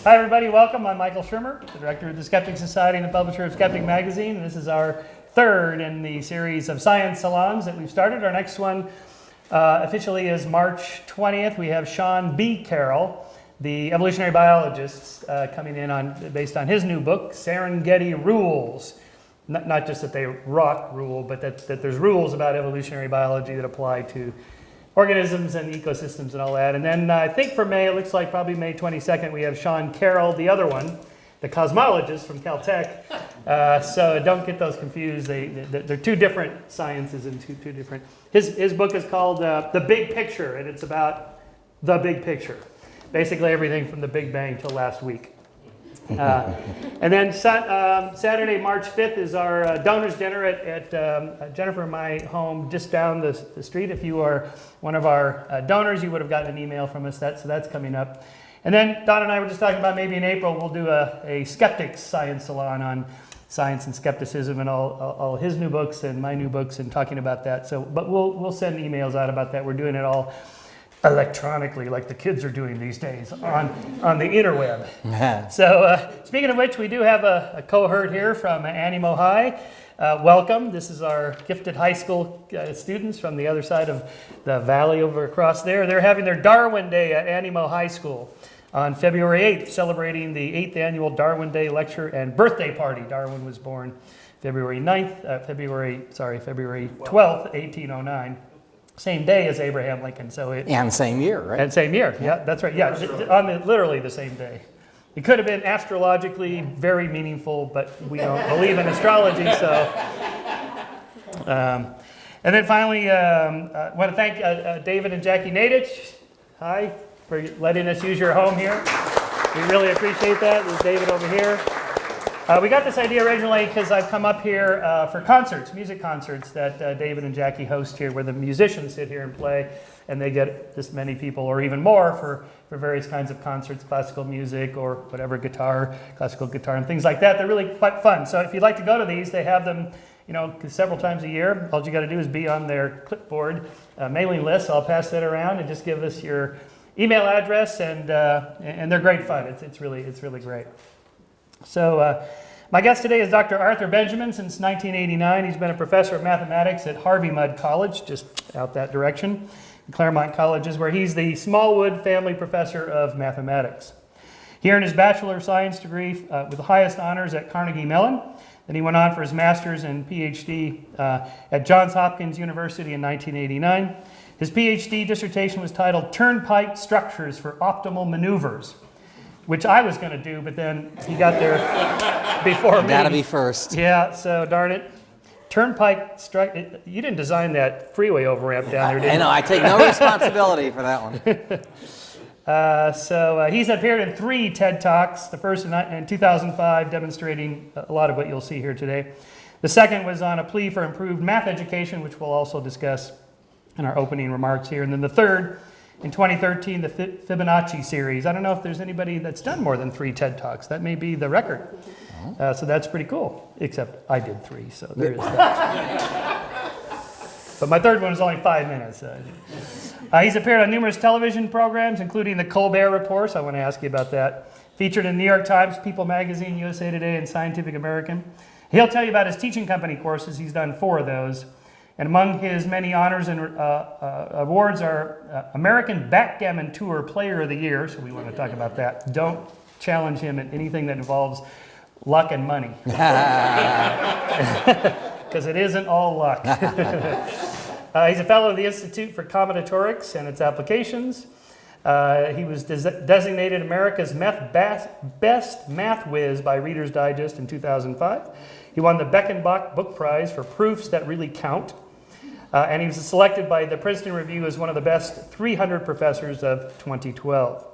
Hi everybody, welcome. I'm Michael Shermer, the director of the Skeptic Society and the publisher of Skeptic Magazine. And this is our third in the series of science salons that we've started. Our next one officially is March 20th. We have Sean B. Carroll, the evolutionary biologist, coming in based on his new book, Serengeti Rules. Not just that they rock rule, but that there's rules about evolutionary biology that apply to organisms and ecosystems and all that. And then I think for May, it looks like probably May 22nd, we have Sean Carroll, the other one, the cosmologist from Caltech. So don't get those confused. They're two different sciences and two different. His book is called The Big Picture, and it's about the big picture. Basically everything from the Big Bang till last week. And then Saturday, March 5th is our donors dinner at Jennifer and my home just down the street. If you are one of our donors, you would have gotten an email from us. So that's coming up. And then Don and I were just talking about maybe in April we'll do a skeptics science salon on science and skepticism and all his new books and my new books and talking about that. So, but we'll send emails out about that. We're doing it all electronically, like the kids are doing these days on the interweb. So speaking of which, we do have a cohort here from Animo High. Welcome. This is our gifted high school students from the other side of the valley over across there. They're having their Darwin Day at Animo High School on February 8th, celebrating the 8th annual Darwin Day lecture and birthday party. Darwin was born February 12th, 1809. Same day as Abraham Lincoln, and same year, right? And same year, yeah, that's right. Yeah, literally the same day. It could have been astrologically very meaningful, but we don't believe in astrology, so. And then finally, I want to thank David and Jackie Nadich, hi, for letting us use your home here. We really appreciate that. There's David over here. We got this idea originally because I've come up here for concerts, music concerts that David and Jackie host here, where the musicians sit here and play, and they get this many people or even more for various kinds of concerts, classical music or whatever, classical guitar and things like that. They're really quite fun. So if you'd like to go to these, they have them, several times a year. All you got to do is be on their clipboard mailing list. I'll pass that around and just give us your email address, and they're great fun. It's really great. So my guest today is Dr. Arthur Benjamin. Since 1989, he's been a professor of mathematics at Harvey Mudd College, just out that direction. Claremont College is where he's the Smallwood Family Professor of Mathematics. He earned his Bachelor of Science degree with the highest honors at Carnegie Mellon. Then he went on for his master's and PhD at Johns Hopkins University in 1989. His PhD dissertation was titled Turnpike Structures for Optimal Maneuvers, which I was going to do, but then he got there before me. Gotta be first. Yeah, so darn it. Turnpike you didn't design that freeway over-ramp down there, did you? I know, I take no responsibility for that one. So he's appeared in 3 TED Talks, the first in 2005, demonstrating a lot of what you'll see here today. The second was on a plea for improved math education, which we'll also discuss in our opening remarks here. And then the third, in 2013, the Fibonacci series. I don't know if there's anybody that's done more than 3 TED Talks. That may be the record. So that's pretty cool, except I did 3, so there is that. But my third one is only 5 minutes. He's appeared on numerous television programs, including The Colbert Report. So I want to ask you about that. Featured in New York Times, People Magazine, USA Today, and Scientific American. He'll tell you about his teaching company courses. He's done 4 of those. And among his many honors and awards are American Backgammon Tour Player of the Year, so we want to talk about that. Don't challenge him in anything that involves luck and money. Because it isn't all luck. He's a fellow of the Institute for Combinatorics and its applications. He was designated America's Best Math Whiz by Reader's Digest in 2005. He won the Beckenbach Book Prize for Proofs That Really Count. And he was selected by the Princeton Review as one of the best 300 professors of 2012.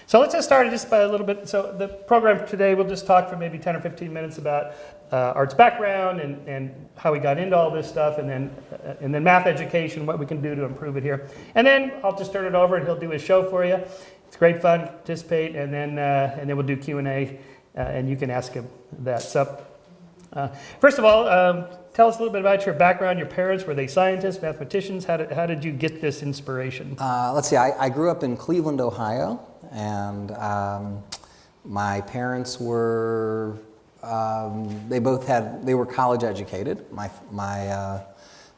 So let's just start just by a little bit. So the program today, we'll just talk for maybe 10 or 15 minutes about Art's background and how he got into all this stuff, and then math education, what we can do to improve it here. And then I'll just turn it over and he'll do his show for you. It's great fun, participate, and then we'll do Q&A, and you can ask him that. So first of all, tell us a little bit about your background. Your parents, were they scientists, mathematicians? How did you get this inspiration? Let's see, I grew up in Cleveland, Ohio, and My parents were, they were college educated. My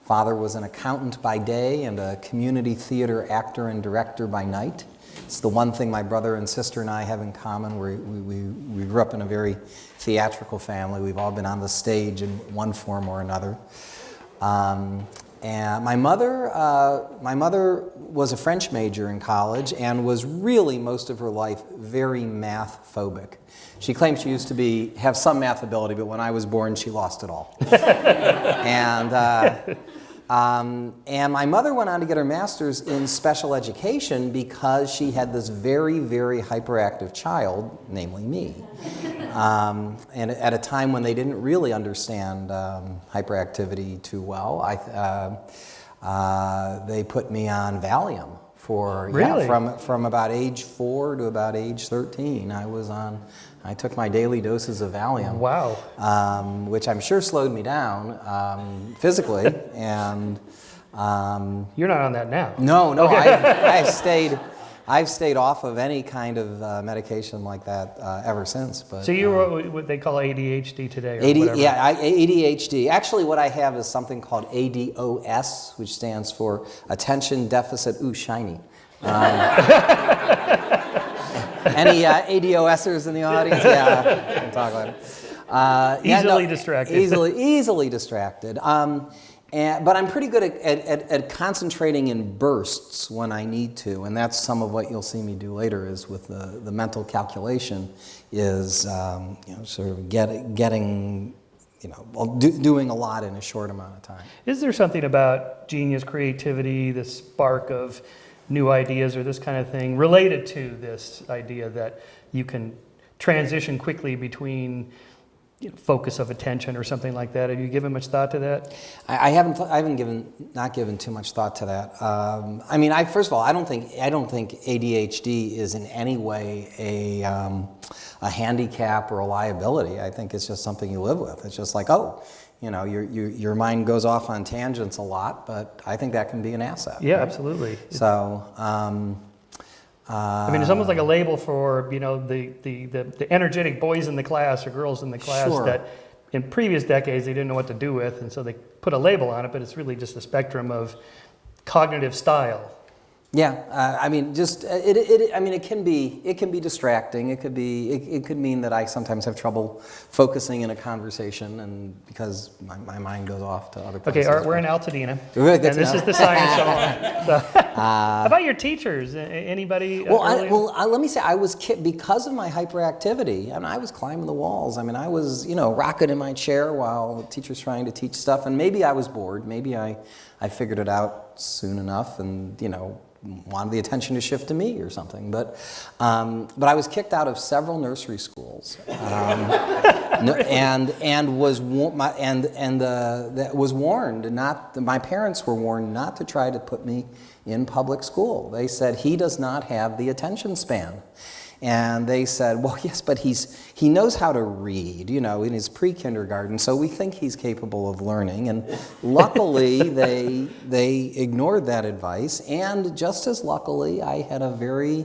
father was an accountant by day and a community theater actor and director by night. It's the one thing my brother and sister and I have in common. We grew up in a very theatrical family. We've all been on the stage in one form or another. And my mother was a French major in college and was really most of her life very math phobic. She claimed she used to have some math ability, but when I was born, she lost it all. And my mother went on to get her master's in special education because she had this very, very hyperactive child, namely me. And at a time when they didn't really understand hyperactivity too well, they put me on Valium for really? From about age 4 to about age 13. I took my daily doses of Valium. Wow. Which I'm sure slowed me down physically. And you're not on that now. No. Okay. I've stayed off of any kind of medication like that ever since. But so you were what they call ADHD today, or whatever. Yeah, ADHD. Actually, what I have is something called ADOS, which stands for Attention Deficit Shiny. Any ADOSers in the audience? Yeah, we'll talk about it. Easily distracted. Easily distracted. But I'm pretty good at concentrating in bursts when I need to, and that's some of what you'll see me do later. Is with the mental calculation, is sort of getting doing a lot in a short amount of time. Is there something about genius, creativity, the spark of new ideas or this kind of thing related to this idea that you can transition quickly between focus of attention or something like that? Have you given much thought to that? I haven't given too much thought to that. First of all, I don't think ADHD is in any way a handicap or a liability. I think it's just something you live with. It's just like, your mind goes off on tangents a lot, but I think that can be an asset. Yeah, right? absolutely. So, it's almost like a label for the energetic boys in the class or girls in the class sure. that in previous decades they didn't know what to do with, and so they put a label on it. But it's really just a spectrum of cognitive style. Yeah, it can be distracting. It could mean that I sometimes have trouble focusing in a conversation, and because my mind goes off to other places. Okay, we're in Altadena, and this is the science salon. So, how about your teachers? Anybody? Let me say, I was because of my hyperactivity, and I was climbing the walls. I was rocking in my chair while the teacher's trying to teach stuff, and maybe I was bored. Maybe I figured it out soon enough, and wanted the attention to shift to me or something, but I was kicked out of several nursery schools, and was warned not. My parents were warned not to try to put me in public school. They said he does not have the attention span. And they said, well, yes, but he knows how to read, in his pre-kindergarten, so we think he's capable of learning. And luckily, they ignored that advice. And just as luckily, I had a very,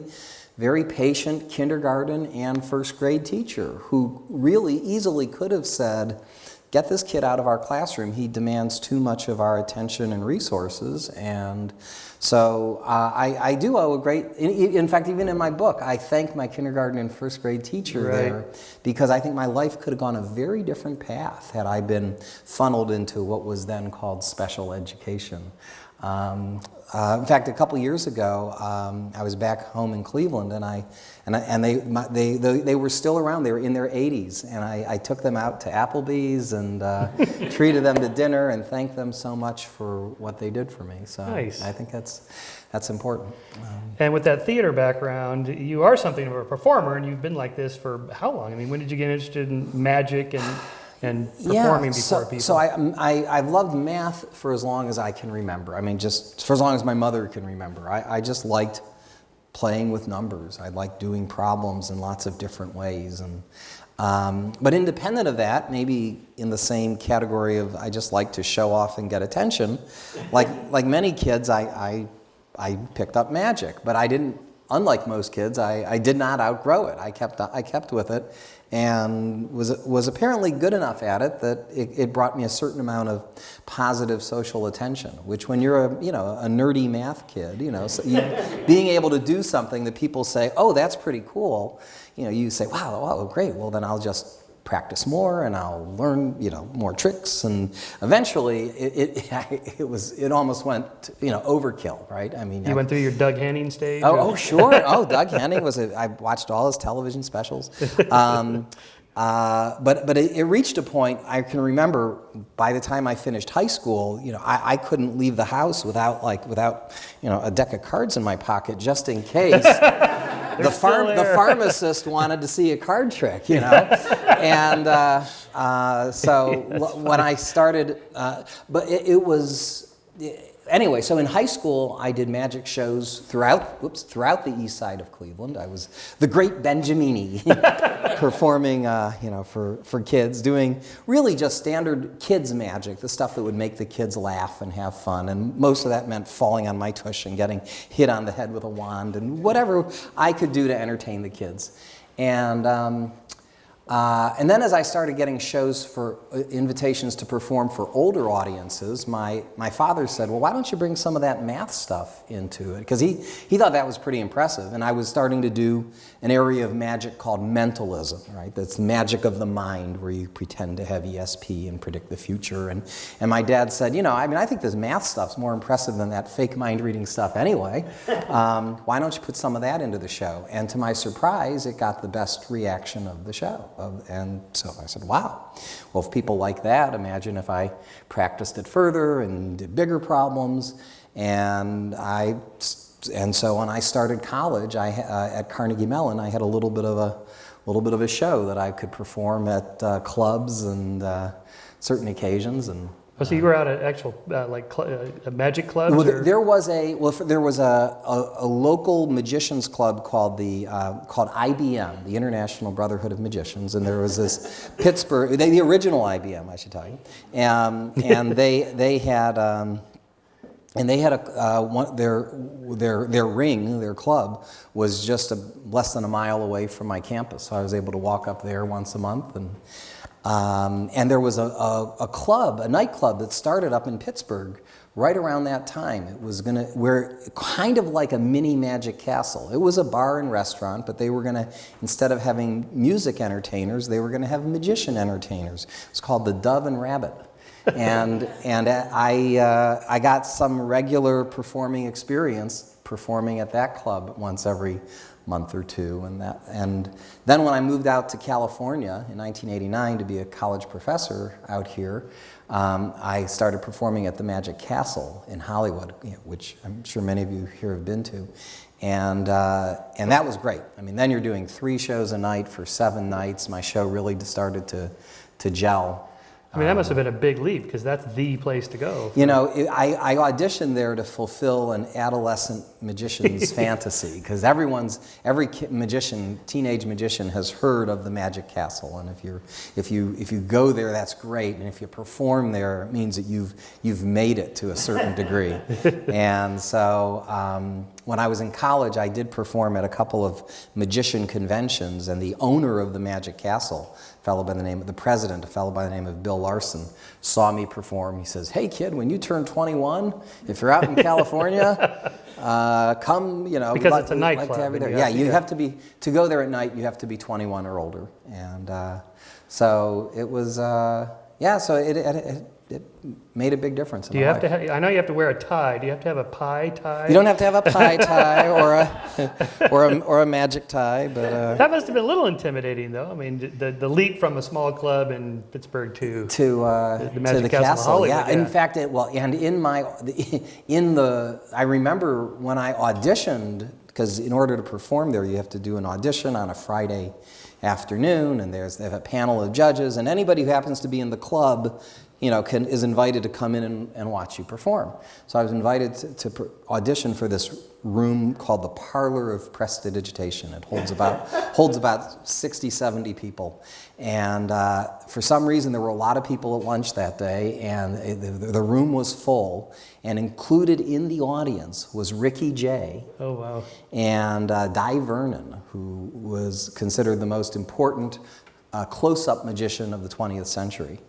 very patient kindergarten and first grade teacher who really easily could have said, get this kid out of our classroom. He demands too much of our attention and resources. And so I do owe a great, in fact, even in my book, I thank my kindergarten and first grade teacher there, because I think my life could have gone a very different path had I been funneled into what was then called special education. In fact, a couple years ago, I was back home in Cleveland, and they were still around. They were in their 80s, and I took them out to Applebee's and treated them to dinner and thanked them so much for what they did for me. So nice. I think that's important. And with that theater background, you are something of a performer, and you've been like this for how long? When did you get interested in magic and performing before people? So I've loved math for as long as I can remember. Just for as long as my mother can remember. I just liked playing with numbers. I liked doing problems in lots of different ways. But independent of that, maybe in the same category of I just like to show off and get attention, like many kids, I picked up magic, but I didn't unlike most kids, I did not outgrow it. I kept with it, and was apparently good enough at it that it brought me a certain amount of positive social attention. Which, when you're a nerdy math kid, being able to do something that people say, "Oh, that's pretty cool," you say, "Wow, great. Well, then I'll just practice more and I'll learn more tricks," and eventually it almost went overkill, right? I mean, You went through your Doug Henning stage? oh sure. Oh, Doug Henning I watched all his television specials. But it reached a point. I can remember by the time I finished high school, I couldn't leave the house without a deck of cards in my pocket just in case the pharmacist wanted to see a card trick, And so when I started, but it was. Anyway, so in high school, I did magic shows throughout the east side of Cleveland. I was the great Benjamini, performing, for kids, doing really just standard kids magic, the stuff that would make the kids laugh and have fun. And most of that meant falling on my tush and getting hit on the head with a wand and whatever I could do to entertain the kids. And then as I started getting shows for invitations to perform for older audiences, my father said, "Well, why don't you bring some of that math stuff into it?" Because he thought that was pretty impressive. And I was starting to do an area of magic called mentalism, right? That's magic of the mind, where you pretend to have ESP and predict the future. And my dad said, I think this math stuff's more impressive than that fake mind reading stuff anyway. Why don't you put some of that into the show? And to my surprise, it got the best reaction of the show. And so I said, wow, well, if people like that, imagine if I practiced it further and did bigger problems. And so when I started college, at Carnegie Mellon, I had a little bit of a show that I could perform at clubs and certain occasions. And so you were out at actual magic clubs? Well, there was a local magicians club called IBM, the International Brotherhood of Magicians, and there was this Pittsburgh, the original IBM, I should tell you, and they had their club was just less than a mile away from my campus, so I was able to walk up there once a month. And there was a nightclub that started up in Pittsburgh right around that time. It was we're kind of like a mini Magic Castle. It was a bar and restaurant, but they were gonna, instead of having music entertainers, they were gonna have magician entertainers. It's called the Dove and Rabbit. And I got some regular performing experience performing at that club once every month or two, and then when I moved out to California in 1989 to be a college professor out here, I started performing at the Magic Castle in Hollywood, which I'm sure many of you here have been to, and that was great. I mean, then you're doing 3 shows a night for 7 nights. My show really started to gel. I mean, that must have been a big leap, because that's the place to go. I auditioned there to fulfill an adolescent magician's fantasy, because every teenage magician has heard of the Magic Castle, and if you go there, that's great, and if you perform there, it means that you've made it to a certain degree. And so when I was in college, I did perform at a couple of magician conventions, and the owner of the Magic Castle, the president, a fellow by the name of Bill Larson, saw me perform. He says, "Hey kid, when you turn 21, if you're out in California, come, because it's a nightclub. You have to be, to go there at night, you have to be 21 or older." And so it was, so it made a big difference in my life. I know you have to wear a tie. Do you have to have a pie tie? You don't have to have a pie tie or a magic tie, but that must have been a little intimidating, though. I mean, the leap from a small club in Pittsburgh to the Magic Castle. Yeah. In fact, I remember when I auditioned, because in order to perform there, you have to do an audition on a Friday afternoon, and they have a panel of judges, and anybody who happens to be in the club, is invited to come in and watch you perform. So I was invited to audition for this room called the Parlor of Prestidigitation. It holds about 60, 70 people. And for some reason, there were a lot of people at lunch that day, and the room was full. And included in the audience was Ricky Jay. Oh, wow. And Di Vernon, who was considered the most important close-up magician of the 20th century.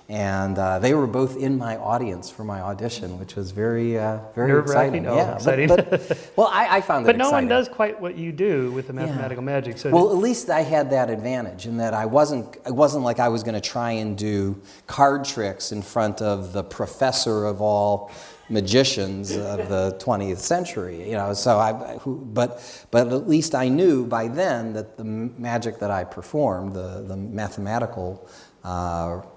And they were both in my audience for my audition, which was very exciting. Oh, yeah, exciting. Well, I found it But exciting. no one does quite what you do with the mathematical magic. So well, at least I had that advantage in that it wasn't like I was going to try and do card tricks in front of the professor of all magicians of the 20th century, but at least I knew by then that the magic that I performed, the mathematical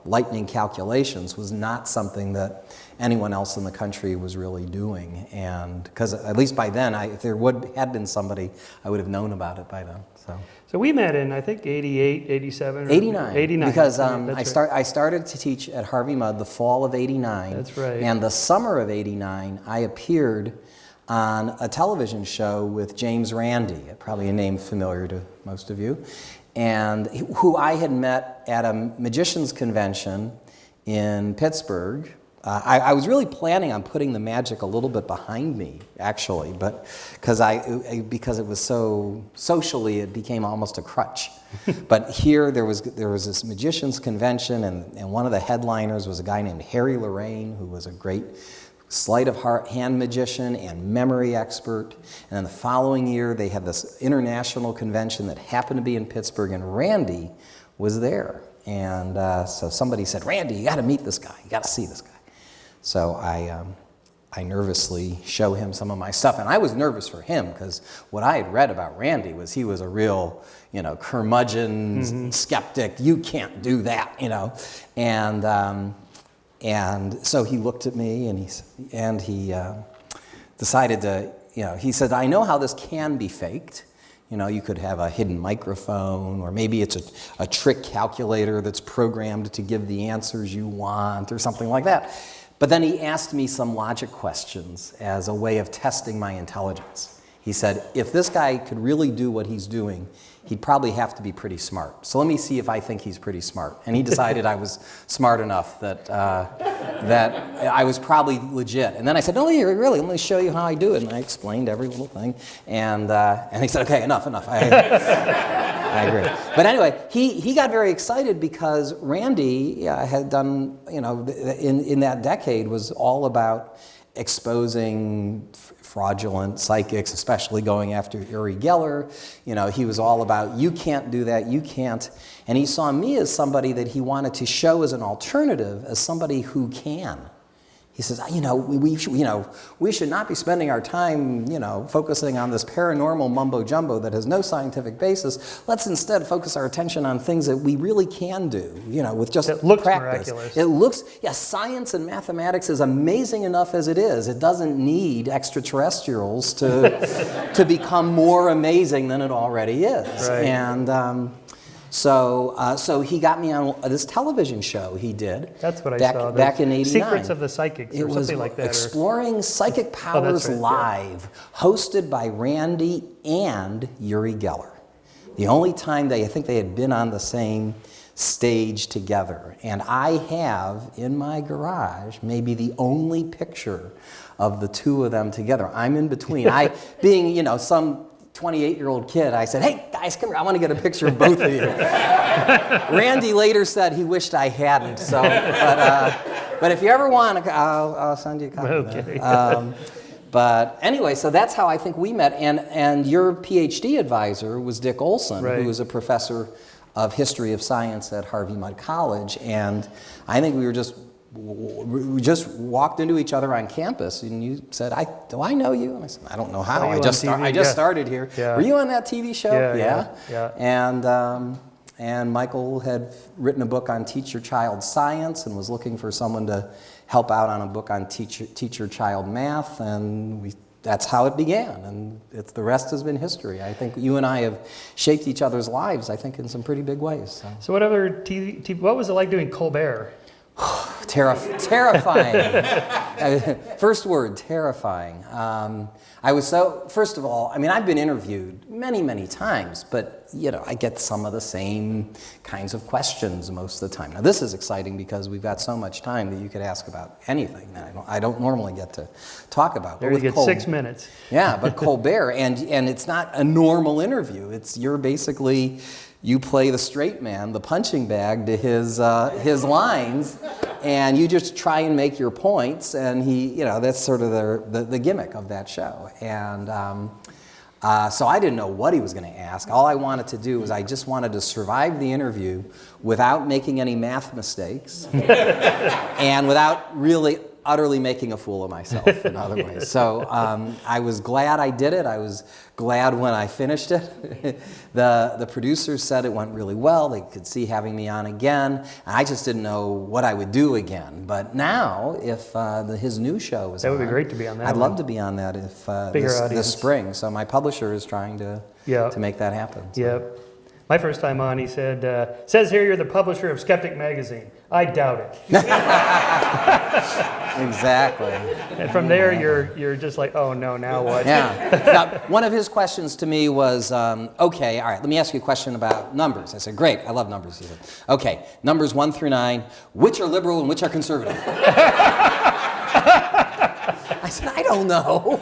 lightning calculations, was not something that anyone else in the country was really doing. And because at least by then, if there had been somebody, I would have known about it by then. So we met in, I think, 88, 87? 89. 89. Because I I started to teach at Harvey Mudd the fall of 89. That's right. And the summer of 89, I appeared on a television show with James Randi, probably a name familiar to most of you, and who I had met at a magician's convention in Pittsburgh. I was really planning on putting the magic a little bit behind me, actually, but because it was so socially, it became almost a crutch. But here there was this magician's convention, and one of the headliners was a guy named Harry Lorraine, who was a great sleight of hand magician and memory expert. And then the following year, they had this international convention that happened to be in Pittsburgh, and Randy was there. And so somebody said, "Randy, you got to meet this guy. You got to see this guy." So I nervously show him some of my stuff, and I was nervous for him because what I had read about Randy was he was a real, curmudgeon skeptic. You can't do that, And so he looked at me and he decided to, he said, "I know how this can be faked. You could have a hidden microphone, or maybe it's a trick calculator that's programmed to give the answers you want, or something like that." But then he asked me some logic questions as a way of testing my intelligence. He said, "If this guy could really do what he's doing, he'd probably have to be pretty smart. So let me see if I think he's pretty smart." And he decided I was smart enough that I was probably legit. And then I said, "No, really, let me show you how I do it." And I explained every little thing. And he said, "Okay, enough. I agree." But anyway, he got very excited because Randy had done, in that decade was all about exposing fraudulent psychics, especially going after Uri Geller. He was all about, you can't do that, you can't. And he saw me as somebody that he wanted to show as an alternative, as somebody who can. He says, we should not be spending our time, focusing on this paranormal mumbo jumbo that has no scientific basis. Let's instead focus our attention on things that we really can do, with just it looks practice. Miraculous. It looks, science and mathematics is amazing enough as it is. It doesn't need extraterrestrials to become more amazing than it already is. Right. And so he got me on this television show he did. That's what I saw. Back in 89. Secrets of the Psychics or something like that. Exploring Psychic Powers Live, hosted by Randy and Uri Geller. The only time I think they had been on the same stage together. And I have in my garage maybe the only picture of the two of them together. I'm in between. Being, some 28-year-old kid, I said, "Hey, guys, come here. I want to get a picture of both of you." Randy later said he wished I hadn't. So, but if you ever want, I'll send you a copy. Okay. But anyway, so that's how I think we met. And your PhD advisor was Dick Olson, right, who was a professor of history of science at Harvey Mudd College. And I think we just walked into each other on campus, and you said, "Do I know you?" And I said, "I don't know how. I just started here." Yeah. Were you on that TV show? Yeah. And Michael had written a book on teacher-child science and was looking for someone to help out on a book on teacher-child math, and that's how it began. And the rest has been history. I think you and I have shaped each other's lives, I think, in some pretty big ways. So what other what was it like doing Colbert? Terrifying. First word, terrifying. First of all, I mean, I've been interviewed many, many times, but, I get some of the same kinds of questions most of the time. Now, this is exciting because we've got so much time that you could ask about anything that I don't normally get to talk about. There you get 6 minutes. Yeah, but Colbert, and it's not a normal interview. You play the straight man, the punching bag to his lines, and you just try and make your points, and that's sort of the gimmick of that show. And so I didn't know what he was going to ask. All I wanted to do was I just wanted to survive the interview without making any math mistakes and without really utterly making a fool of myself in other ways. So I was glad I did it. I was glad when I finished it. The producers said it went really well. They could see having me on again. And I just didn't know what I would do again. But now, if his new show is that would be great to be on that. I'd love to be on that if this spring. So my publisher is trying to make that happen. So. Yep. My first time on, he said, says here you're the publisher of Skeptic Magazine. I doubt it. Exactly. And from there, you're just like, oh no, now what? Yeah. Now, one of his questions to me was, okay, all right, let me ask you a question about numbers. I said, great, I love numbers. He said, okay, numbers 1 through 9, which are liberal and which are conservative? I said, I don't know.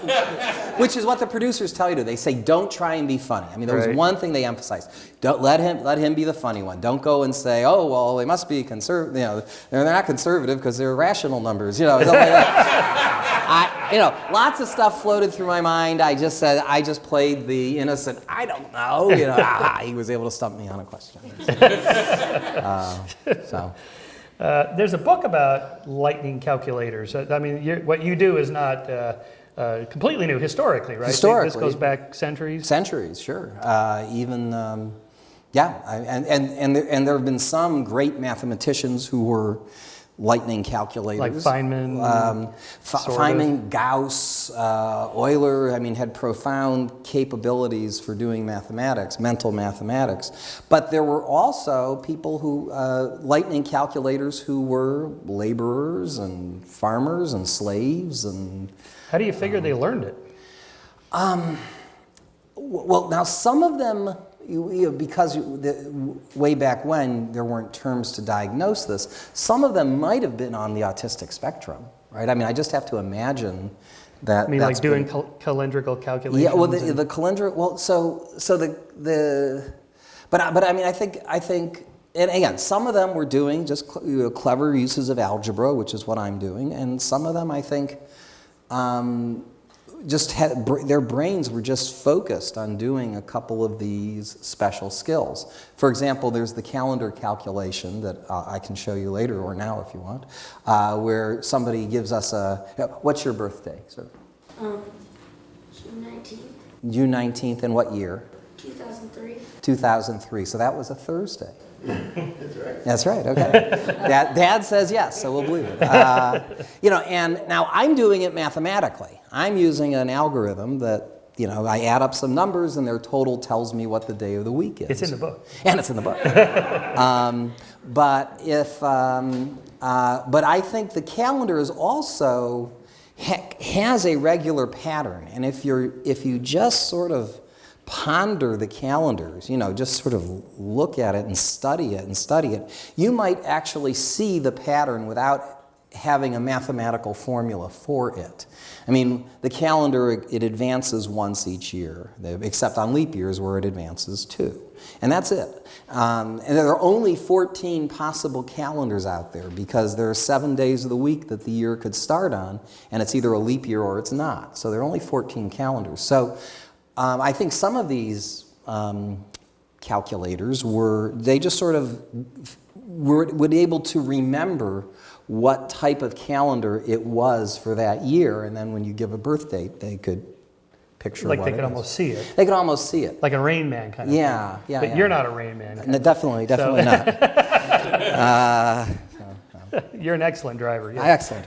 Which is what the producers tell you to. They say, don't try and be funny. I mean, there was one thing they emphasized. Don't let him be the funny one. Don't go and say, oh, well, they must be conservative. They're not conservative because they're rational numbers. Something like that. Lots of stuff floated through my mind. I just played the innocent, I don't know. He was able to stump me on a question. There's a book about lightning calculators. I mean, what you do is not completely new historically, right? Historically. This goes back centuries? Centuries, sure. And there have been some great mathematicians who were lightning calculators. Like Feynman? Feynman, Gauss, Euler, had profound capabilities for doing mathematics, mental mathematics. But there were also people lightning calculators who were laborers and farmers and slaves. And how do you figure they learned it? Well, now some of them, because way back when there weren't terms to diagnose this, some of them might have been on the autistic spectrum, right? I just have to imagine that. I mean, like doing calendrical calculations? Yeah, well, the calendrical. Well, but I think, and again, some of them were doing just clever uses of algebra, which is what I'm doing, and some of them, I think, their brains were just focused on doing a couple of these special skills. For example, there's the calendar calculation that I can show you later or now if you want, where somebody gives us what's your birthday, sir? June 19th. June 19th, and what year? 2003. 2003, so that was a Thursday. That's right. That's right, okay. Dad says yes, so we'll believe it. And now I'm doing it mathematically. I'm using an algorithm that, I add up some numbers and their total tells me what the day of the week is. It's in the book. And it's in the book. But I think the calendar is also has a regular pattern, and if you just sort of ponder the calendars, just sort of look at it and study it, you might actually see the pattern without having a mathematical formula for it. I mean, the calendar, it advances once each year, except on leap years where it advances 2. And that's it. And there are only 14 possible calendars out there because there are 7 days of the week that the year could start on, and it's either a leap year or it's not. So there are only 14 calendars. So I think some of these calculators were able to remember what type of calendar it was for that year, and then when you give a birth date, they could picture like what they it could is. almost see it. They could almost see it. Like a Rain Man kind of Yeah, thing. yeah. But yeah. you're not a Rain Man. No, definitely not. You're an excellent driver. Yeah. Excellent.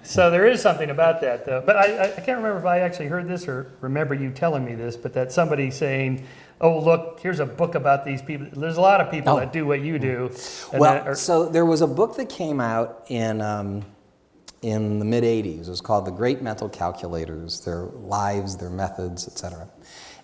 So there is something about that, though. But I can't remember if I actually heard this or remember you telling me this, but that somebody saying, oh, look, here's a book about these people. There's a lot of people that do what you do. And Well, so there was a book that came out in the mid 80s. It was called The Great Mental Calculators, Their Lives, Their Methods, etc.,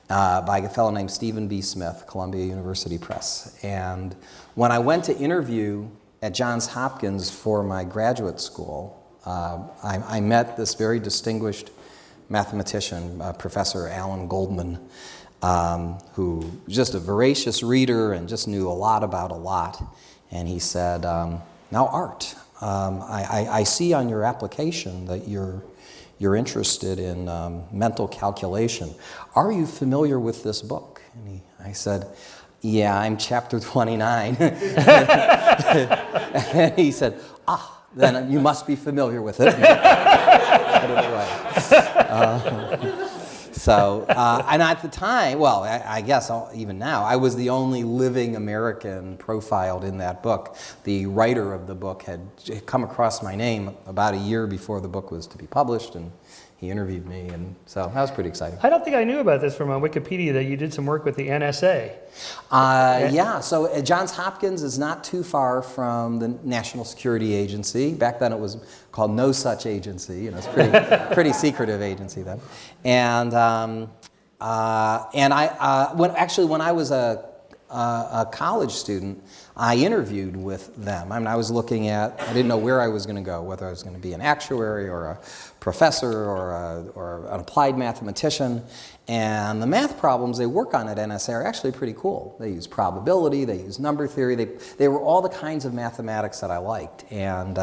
by a fellow named Stephen B. Smith, Columbia University Press. And when I went to interview at Johns Hopkins for my graduate school, I met this very distinguished mathematician, Professor Alan Goldman, who was just a voracious reader and just knew a lot about a lot. And he said, now Art, I see on your application that you're interested in mental calculation. Are you familiar with this book? And I said, yeah, I'm chapter 29. And he said, then you must be familiar with it. And at the time, well, I guess even now, I was the only living American profiled in that book. The writer of the book had come across my name about a year before the book was to be published, and he interviewed me, and so that was pretty exciting. I don't think I knew about this from Wikipedia, that you did some work with the NSA. Yeah, so Johns Hopkins is not too far from the National Security Agency. Back then it was called No Such Agency. It's a pretty secretive agency then. And when I was a college student, I interviewed with them. I mean, I didn't know where I was going to go, whether I was going to be an actuary or a professor or an applied mathematician. And the math problems they work on at NSA are actually pretty cool. They use probability, they use number theory, they were all the kinds of mathematics that I liked. And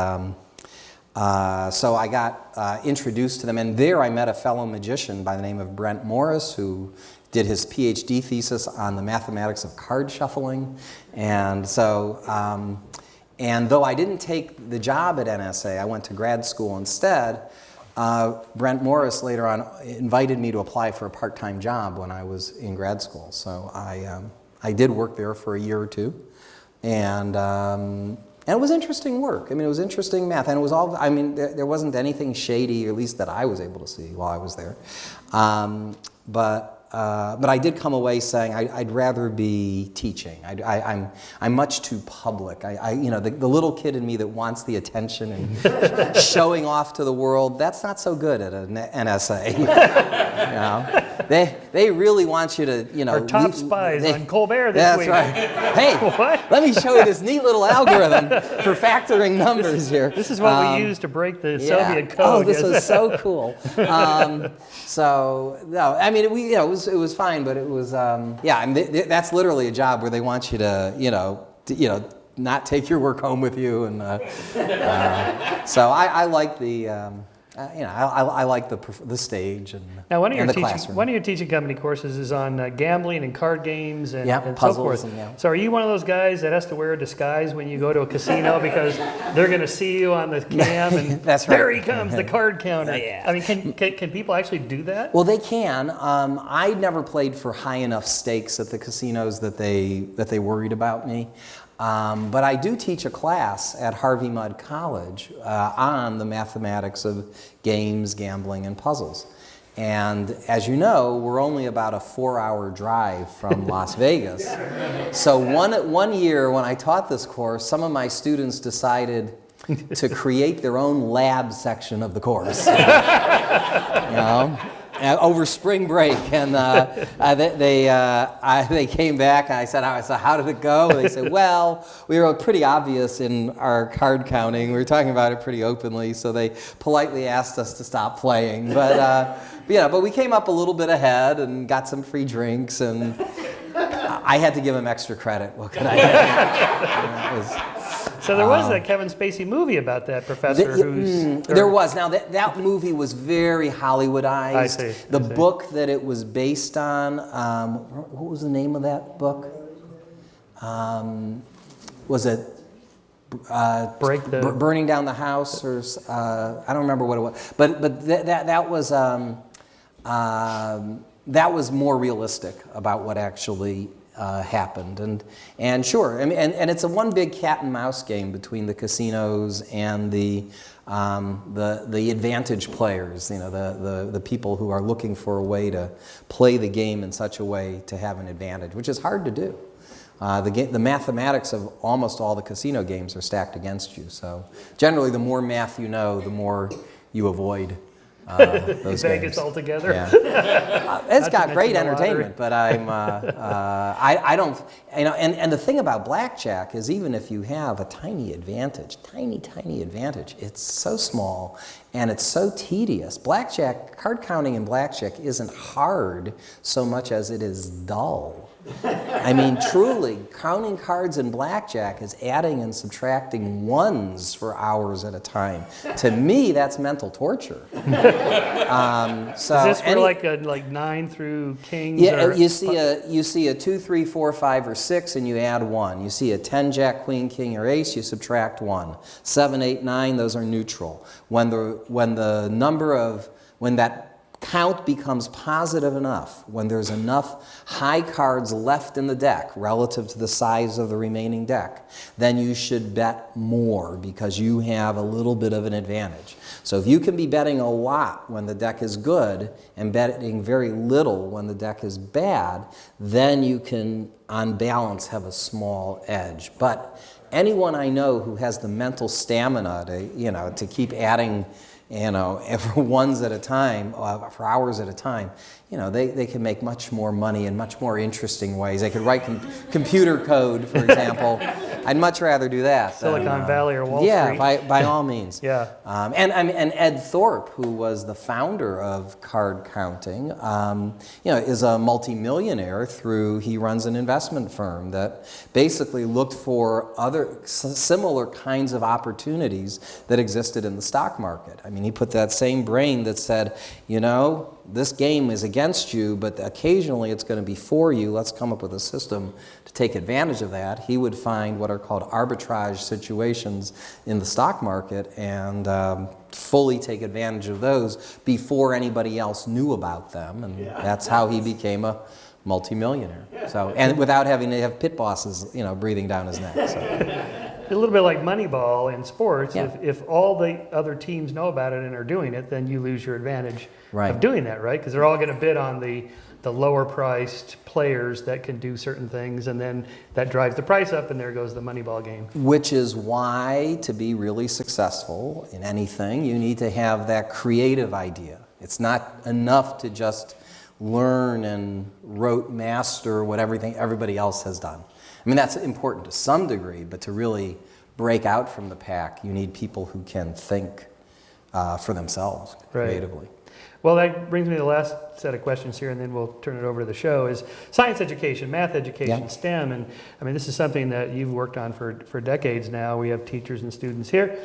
so I got introduced to them, and there I met a fellow magician by the name of Brent Morris, who did his PhD thesis on the mathematics of card shuffling. And so, and though I didn't take the job at NSA, I went to grad school instead. Brent Morris later on invited me to apply for a part-time job when I was in grad school. So I did work there for a year or two, and it was interesting work. I mean, it was interesting math, and it was all. I mean, there wasn't anything shady, or at least that I was able to see while I was there. But I did come away saying I'd rather be teaching. I'm much too public. The little kid in me that wants the attention and showing off to the world, that's not so good at an NSA. They really want you to, Our top spies on Colbert this week. That's right. Hey, What? let me show you this neat little algorithm for factoring numbers here. This is what we used to break the Soviet code. Oh, this was so cool. So no, I mean, it was fine, but it was that's literally a job where they want you to not take your work home with you, and so I like the I like the stage and now one of the classroom. One of your teaching company courses is on gambling and card games and puzzles so forth. and, So are you one of those guys that has to wear a disguise when you go to a casino because they're going to see you on the cam and That's right. there he comes, the card counter? Yeah. I mean, can people actually do that? Well, they can. I never played for high enough stakes at the casinos that they worried about me. But I do teach a class at Harvey Mudd College on the mathematics of games, gambling, and puzzles. And as you know, we're only about a 4-hour drive from Las Vegas. So one year when I taught this course, some of my students decided to create their own lab section of the course. Over spring break, and they came back, and I said, how did it go? And they said, well, we were pretty obvious in our card counting. We were talking about it pretty openly, so they politely asked us to stop playing. But we came up a little bit ahead and got some free drinks, and I had to give them extra credit. What could I do? So there was a Kevin Spacey movie about that professor There was. Now, that movie was very Hollywoodized. I see. The book that it was based on, what was the name of that book? Was it Burning Down the House? Or I don't remember what it was. But that was more realistic about what actually happened. And sure, I mean, and it's a one big cat and mouse game between the casinos and the advantage players, you know, the people who are looking for a way to play the game in such a way to have an advantage, which is hard to do. The mathematics of almost all the casino games are stacked against you. So generally, the more math you know, the more you avoid those Vegas games. altogether. Yeah. It's got great mention the lottery. entertainment, but I don't, you know, and the thing about blackjack is even if you have a tiny advantage, tiny advantage, it's so small and it's so tedious. Blackjack, card counting in blackjack isn't hard so much as it is dull. I mean, truly, counting cards in blackjack is adding and subtracting ones for hours at a time. To me, that's mental torture. So Is this for like 9 through kings? yeah, or you see a 2, 3, 4, 5, or 6, and you add 1. You see a 10, jack, queen, king, or ace, you subtract 1. 7, 8, 9, those are neutral. When that count becomes positive enough, when there's enough high cards left in the deck relative to the size of the remaining deck, then you should bet more because you have a little bit of an advantage. So if you can be betting a lot when the deck is good and betting very little when the deck is bad, then you can, on balance, have a small edge. But anyone I know who has the mental stamina to keep adding for ones at a time, for hours at a time, they can make much more money in much more interesting ways. They could write computer code, for example. I'd much rather do that. Silicon Valley or Wall Street. Yeah, by all means. Yeah. And Ed Thorpe, who was the founder of card counting, is a multimillionaire he runs an investment firm that basically looked for other similar kinds of opportunities that existed in the stock market. I mean, he put that same brain that said, this game is against you, but occasionally it's going to be for you. Let's come up with a system to take advantage of that. He would find what are called arbitrage situations in the stock market and fully take advantage of those before anybody else knew about them. And that's how he became a multimillionaire. So, and without having to have pit bosses, breathing down his neck. So. A little bit like Moneyball in sports. Yeah. If all the other teams know about it and are doing it, then you lose your advantage Right. of doing that, right? Because they're all going to bid on the lower priced players that can do certain things, and then that drives the price up, and there goes the Moneyball game. Which is why, to be really successful in anything, you need to have that creative idea. It's not enough to just learn and rote master what everybody else has done. I mean, that's important to some degree, but to really break out from the pack, you need people who can think for themselves creatively. Right. Well, that brings me to the last set of questions here, and then we'll turn it over to the show, is science education, math education, STEM. And I mean, this is something that you've worked on for decades now. We have teachers and students here.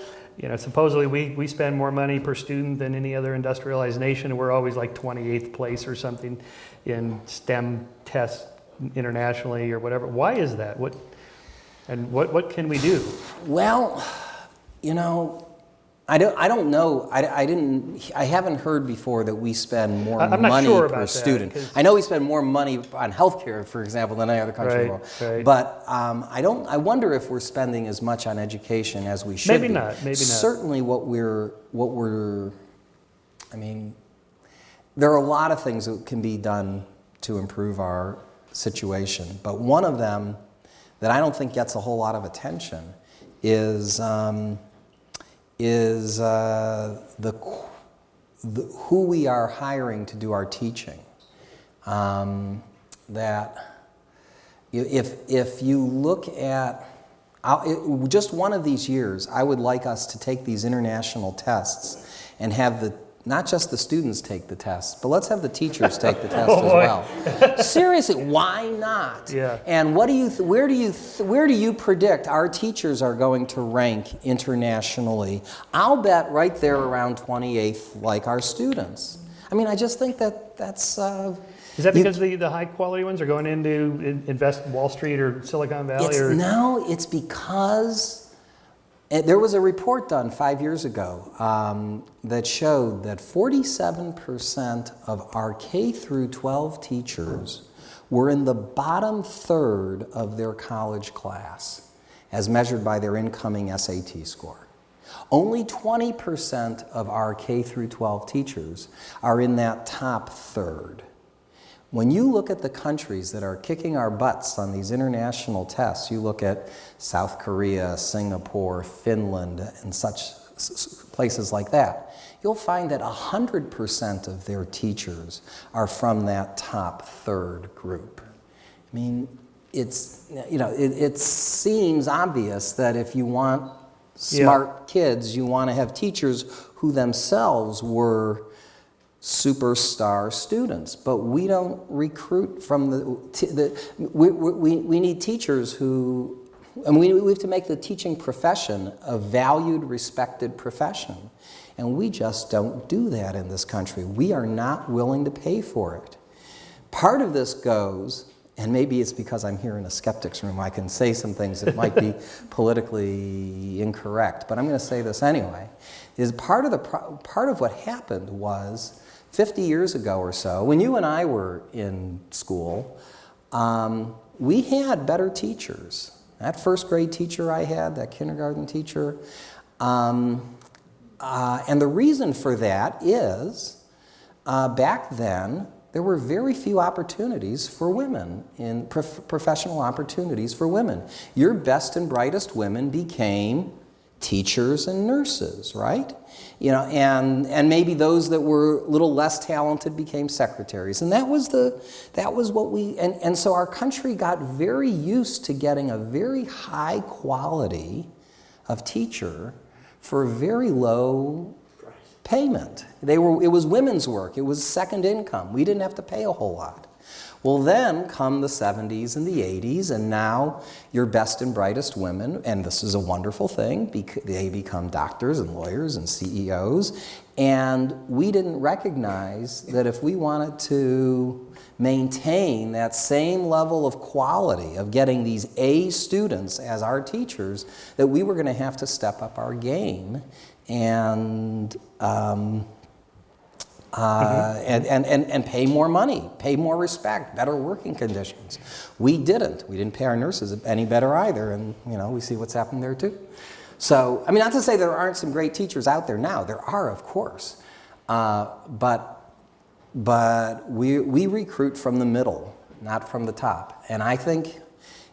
Supposedly we spend more money per student than any other industrialized nation, and we're always like 28th place or something in STEM tests internationally or whatever. Why is that? What can we do? Well, I don't know. I haven't heard before that we spend more money per student. I know we spend more money on healthcare, for example, than any other country in the world. Right. But I wonder if we're spending as much on education as we should. Maybe not. Certainly, I mean, there are a lot of things that can be done to improve our situation, but one of them that I don't think gets a whole lot of attention is who we are hiring to do our teaching. That if you look at just one of these years, I would like us to take these international tests and have not just the students take the tests, but let's have the teachers take the test as well. Seriously, why not? Yeah. And where do you predict our teachers are going to rank internationally? I'll bet right there around 28th, like our students. I mean, I just think that's. Is that because the high quality ones are going into invest Wall Street or Silicon Valley? No, it's because. There was a report done 5 years ago that showed that 47% of our K through 12 teachers were in the bottom third of their college class, as measured by their incoming SAT score. Only 20% of our K through 12 teachers are in that top third. When you look at the countries that are kicking our butts on these international tests, you look at South Korea, Singapore, Finland, and such places like that, you'll find that 100% of their teachers are from that top third group. I mean, it seems obvious that if you want smart kids, you want to have teachers who themselves were superstar students, but we don't recruit from we need teachers who, and we have to make the teaching profession a valued, respected profession, and we just don't do that in this country. We are not willing to pay for it. Part of this goes, and maybe it's because I'm here in a skeptic's room, I can say some things that might be politically incorrect, but I'm going to say this anyway, is part of what happened was 50 years ago or so, when you and I were in school, we had better teachers. That first grade teacher I had, that kindergarten teacher, and the reason for that is, back then, there were very few opportunities for women, in professional opportunities for women. Your best and brightest women became teachers and nurses, right? You know, and maybe those that were a little less talented became secretaries. And that was what we, and so our country got very used to getting a very high quality of teacher for a very low payment. It was women's work. It was second income. We didn't have to pay a whole lot. Well, then come the 70s and the 80s, and now your best and brightest women, and this is a wonderful thing, they become doctors and lawyers and CEOs, and we didn't recognize that if we wanted to maintain that same level of quality of getting these A students as our teachers, that we were going to have to step up our game and pay more money, pay more respect, better working conditions. We didn't. We didn't pay our nurses any better either, and we see what's happened there too. So, I mean, not to say there aren't some great teachers out there now. There are, of course, but we recruit from the middle, not from the top. And I think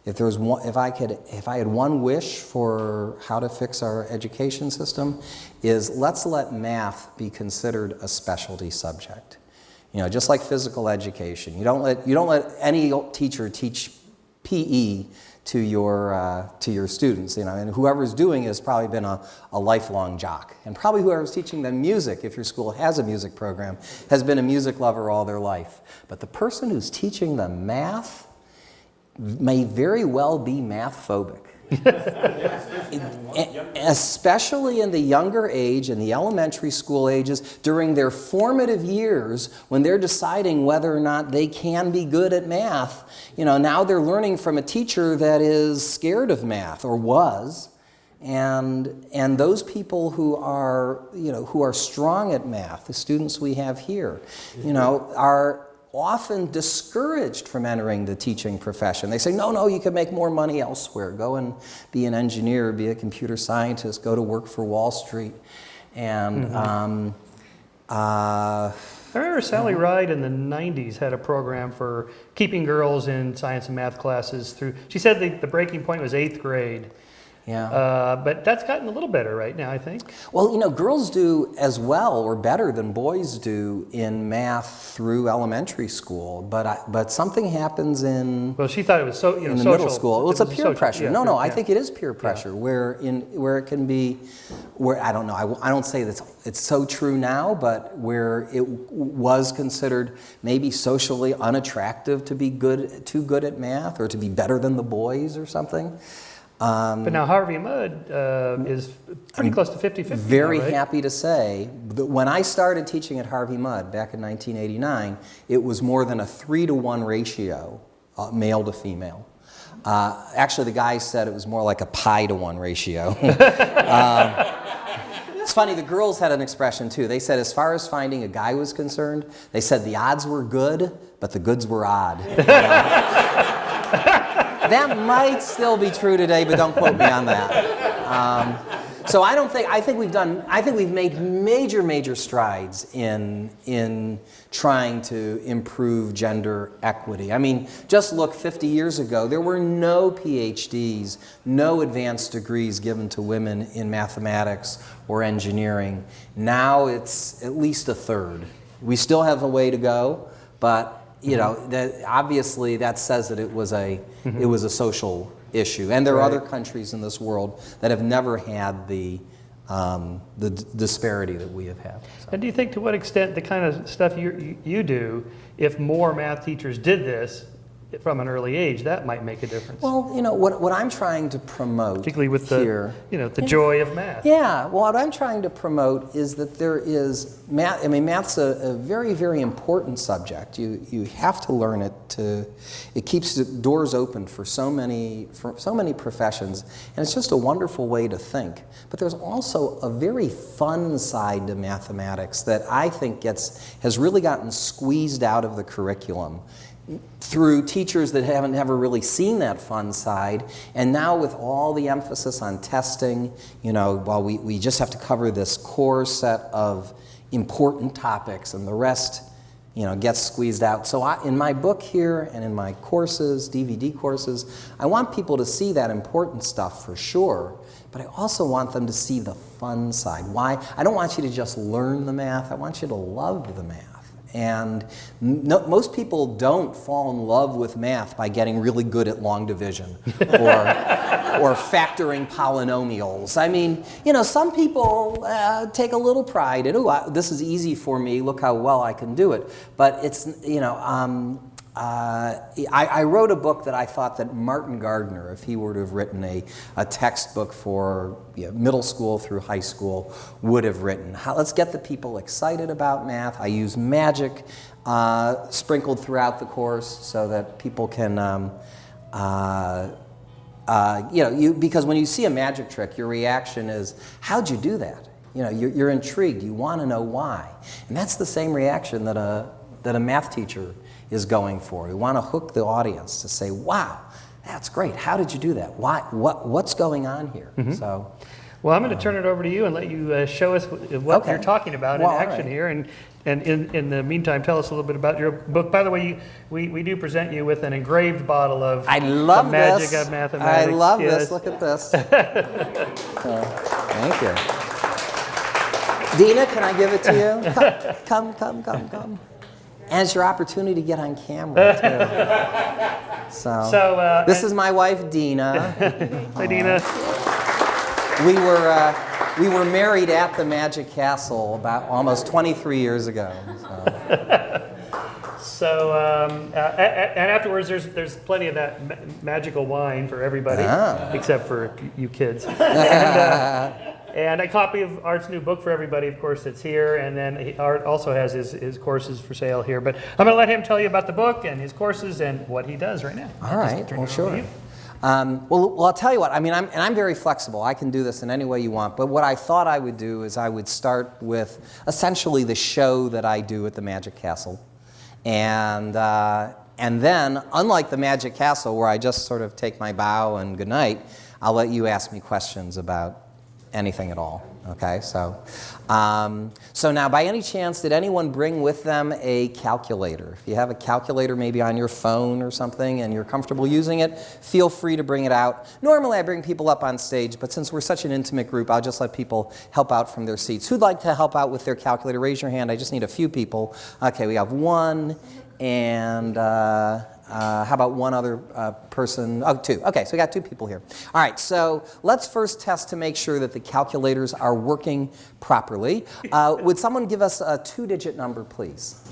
if I had one wish for how to fix our education system, is let's let math be considered a specialty subject. Just like physical education, you don't let any teacher teach PE to your students. And whoever's doing it has probably been a lifelong jock, and probably whoever's teaching them music, if your school has a music program, has been a music lover all their life. But the person who's teaching them math may very well be math-phobic. Especially in the younger age, in the elementary school ages, during their formative years, when they're deciding whether or not they can be good at math. Now they're learning from a teacher that is scared of math, or was, and those people who are strong at math, the students we have here, are often discouraged from entering the teaching profession. They say, no, you can make more money elsewhere. Go and be an engineer, be a computer scientist, go to work for Wall Street. And I remember Sally Ride in the 90s had a program for keeping girls in science and math classes through, she said the breaking point was 8th grade. Yeah. But that's gotten a little better right now, I think. Well, girls do as well or better than boys do in math through elementary school, but something happens in. Well, she thought it was in the social, middle school. Well, it's a peer pressure. Yeah, No, I think it is peer pressure where it can be, where I don't know. I don't say that it's so true now, but where it was considered maybe socially unattractive to be too good at math, or to be better than the boys or something. But now Harvey Mudd is pretty close to 50-50. Very now, right? happy to say that when I started teaching at Harvey Mudd back in 1989, it was more than a 3-to-1 ratio, male to female. Actually, the guy said it was more like a pi-to-1 ratio. It's funny, the girls had an expression too. They said as far as finding a guy was concerned, they said the odds were good, but the goods were odd. You know? That might still be true today, but don't quote me on that. So I think we've made major strides in trying to improve gender equity. I mean, just look 50 years ago, there were no PhDs, no advanced degrees given to women in mathematics or engineering. Now it's at least a third. We still have a way to go, but you know, obviously that says that it was a social issue, and there are other countries in this world that have never had the disparity that we have had. So. And do you think, to what extent, the kind of stuff you do, if more math teachers did this from an early age, that might make a difference? Well, you know, what I'm trying to promote, particularly with here, the joy of math. Yeah, well, what I'm trying to promote is that there is math. I mean, math's a very important subject. You have to learn it it keeps the doors open for so many professions, and it's just a wonderful way to think. But there's also a very fun side to mathematics that I think has really gotten squeezed out of the curriculum through teachers that haven't ever really seen that fun side, and now with all the emphasis on testing, you know, while we just have to cover this core set of important topics, and the rest, you know, gets squeezed out. So in my book here and in my courses, DVD courses, I want people to see that important stuff for sure, but I also want them to see the fun side. Why? I don't want you to just learn the math, I want you to love the math. And most people don't fall in love with math by getting really good at long division or factoring polynomials. I mean, you know, some people take a little pride in, oh, this is easy for me, look how well I can do it. But it's, you know, I wrote a book that I thought that Martin Gardner, if he were to have written a textbook for middle school through high school, would have written. Let's get the people excited about math. I use magic sprinkled throughout the course so that people can, because when you see a magic trick, your reaction is, how'd you do that? You know, you're intrigued. You want to know why. And that's the same reaction that a math teacher is going for. We want to hook the audience to say, wow, that's great. How did you do that? Why? What's going on here? So, well, I'm going to turn it over to you and let you show us what you're talking about in action here. And in the meantime, tell us a little bit about your book. By the way, we do present you with an engraved bottle of I love the magic this. of mathematics. I love this. Look at this. Thank you. Dina, can I give it to you? Come. And it's your opportunity to get on camera, too. So this is my wife, Dina. Hi, Dina. We were married at the Magic Castle about almost 23 years ago. So, and afterwards, there's plenty of that magical wine for everybody, except for you kids. And a copy of Art's new book for everybody, of course, that's here. And then Art also has his courses for sale here. But I'm going to let him tell you about the book and his courses and what he does right now. All right. Well, sure. Well, I'll tell you what. I mean, I'm very flexible. I can do this in any way you want. But what I thought I would do is I would start with essentially the show that I do at the Magic Castle. And then, unlike the Magic Castle, where I just sort of take my bow and good night, I'll let you ask me questions about anything at all. Okay, so now, by any chance, did anyone bring with them a calculator? If you have a calculator maybe on your phone or something and you're comfortable using it, feel free to bring it out. Normally I bring people up on stage, but since we're such an intimate group, I'll just let people help out from their seats. Who'd like to help out with their calculator? Raise your hand. I just need a few people. Okay, we have one, and how about one other person? Oh, two. Okay, so we got two people here. All right, so let's first test to make sure that the calculators are working properly. Would someone give us a two-digit number, please?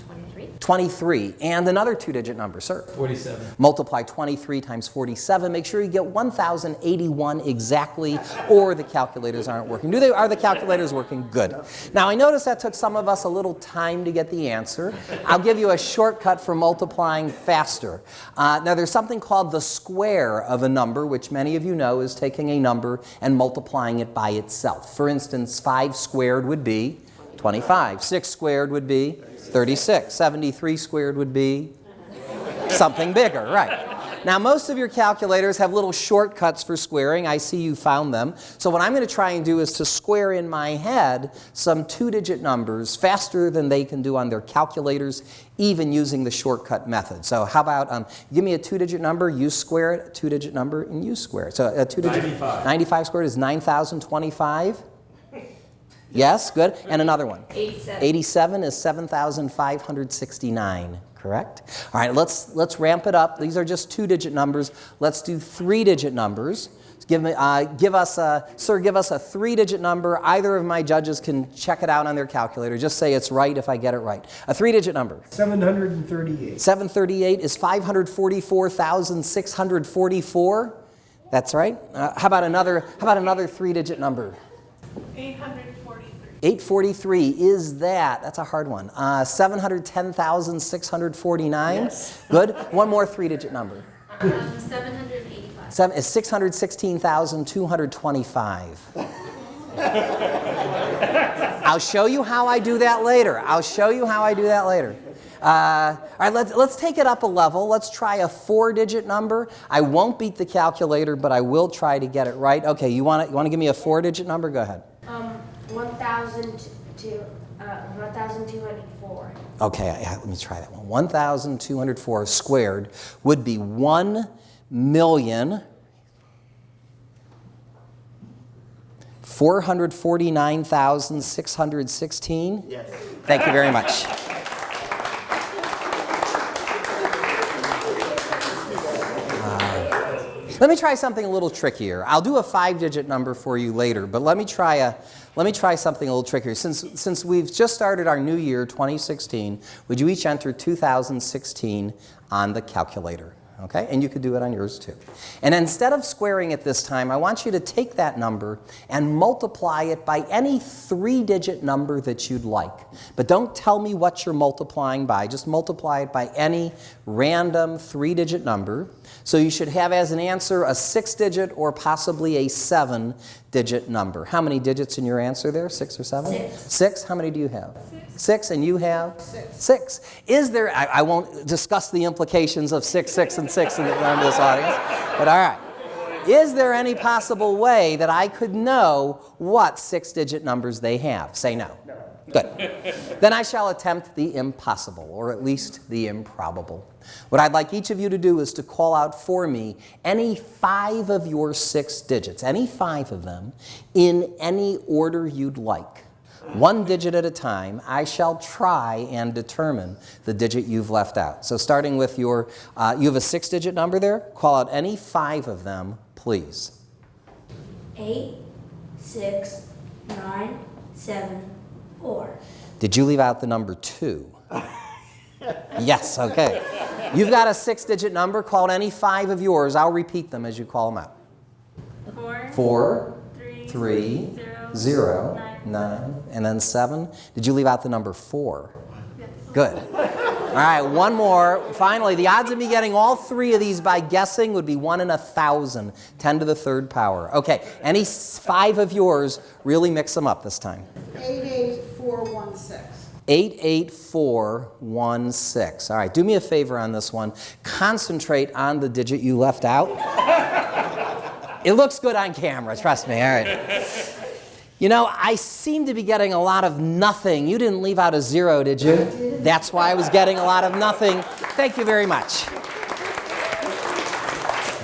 23. 23. And another two-digit number, sir. 47. Multiply 23 times 47. Make sure you get 1,081 exactly, or the calculators aren't working. Are the calculators working? Good. Now, I noticed that took some of us a little time to get the answer. I'll give you a shortcut for multiplying faster. Now, there's something called the square of a number, which many of you know is taking a number and multiplying it by itself. For instance, 5 squared would be 25. 6 squared would be 36. 73 squared would be something bigger, right? Now, most of your calculators have little shortcuts for squaring. I see you found them. So what I'm going to try and do is to square in my head some two-digit numbers faster than they can do on their calculators, even using the shortcut method. So how about, give me a two-digit number, you square it, a two-digit number, and you square it. So a two-digit, 95. 95 squared is 9,025. Yes, good. And another one. 87. 87 is 7,569, correct? All right, let's ramp it up. These are just two-digit numbers. Let's do three-digit numbers. Give us a three-digit number. Either of my judges can check it out on their calculator. Just say it's right if I get it right. A three-digit number. 738. 738 is 544,644. That's right. How about another three-digit number? 843. 843 is that. That's a hard one. 710,649. Yes. Good. One more three-digit number. 785. Is 616,225. I'll show you how I do that later. All right, let's take it up a level. Let's try a four-digit number. I won't beat the calculator, but I will try to get it right. Okay, you want to give me a four-digit number? Go ahead. 1,204. Okay, let me try that one. 1,204 squared would be 1,449,616. Yes. Thank you very much. Let me try something a little trickier. I'll do a five-digit number for you later, but let me try something a little trickier. Since we've just started our new year, 2016, would you each enter 2016 on the calculator? Okay, and you could do it on yours too. And instead of squaring it this time, I want you to take that number and multiply it by any three-digit number that you'd like. But don't tell me what you're multiplying by. Just multiply it by any random three-digit number. So you should have as an answer a six-digit or possibly a seven-digit number. How many digits in your answer there? 6 or 7? 6. 6? How many do you have? 6, and you have? 6. Is there, I won't discuss the implications of 6, 6, and 6 in this audience, but all right. Is there any possible way that I could know what six-digit numbers they have? Say no. No. Good. Then I shall attempt the impossible, or at least the improbable. What I'd like each of you to do is to call out for me any 5 of your 6 digits, any 5 of them, in any order you'd like. One digit at a time, I shall try and determine the digit you've left out. So starting with you have a 6-digit number there. Call out any 5 of them, please. 8, 6, 9, 7, 4. Did you leave out the number 2? Yes, okay. You've got a 6-digit number. Call out any 5 of yours. I'll repeat them as you call them out. 4, 3, 0, 9, and then 7. Did you leave out the number 4? Yes. Good. All right, one more. Finally, the odds of me getting all 3 of these by guessing would be 1 in 1,000, 10 to the 3rd power. Okay, any 5 of yours, really mix them up this time. 88416. 88416. All right, do me a favor on this one. Concentrate on the digit you left out. It looks good on camera, trust me. All right. You know, I seem to be getting a lot of nothing. You didn't leave out a 0, did you? That's why I was getting a lot of nothing. Thank you very much.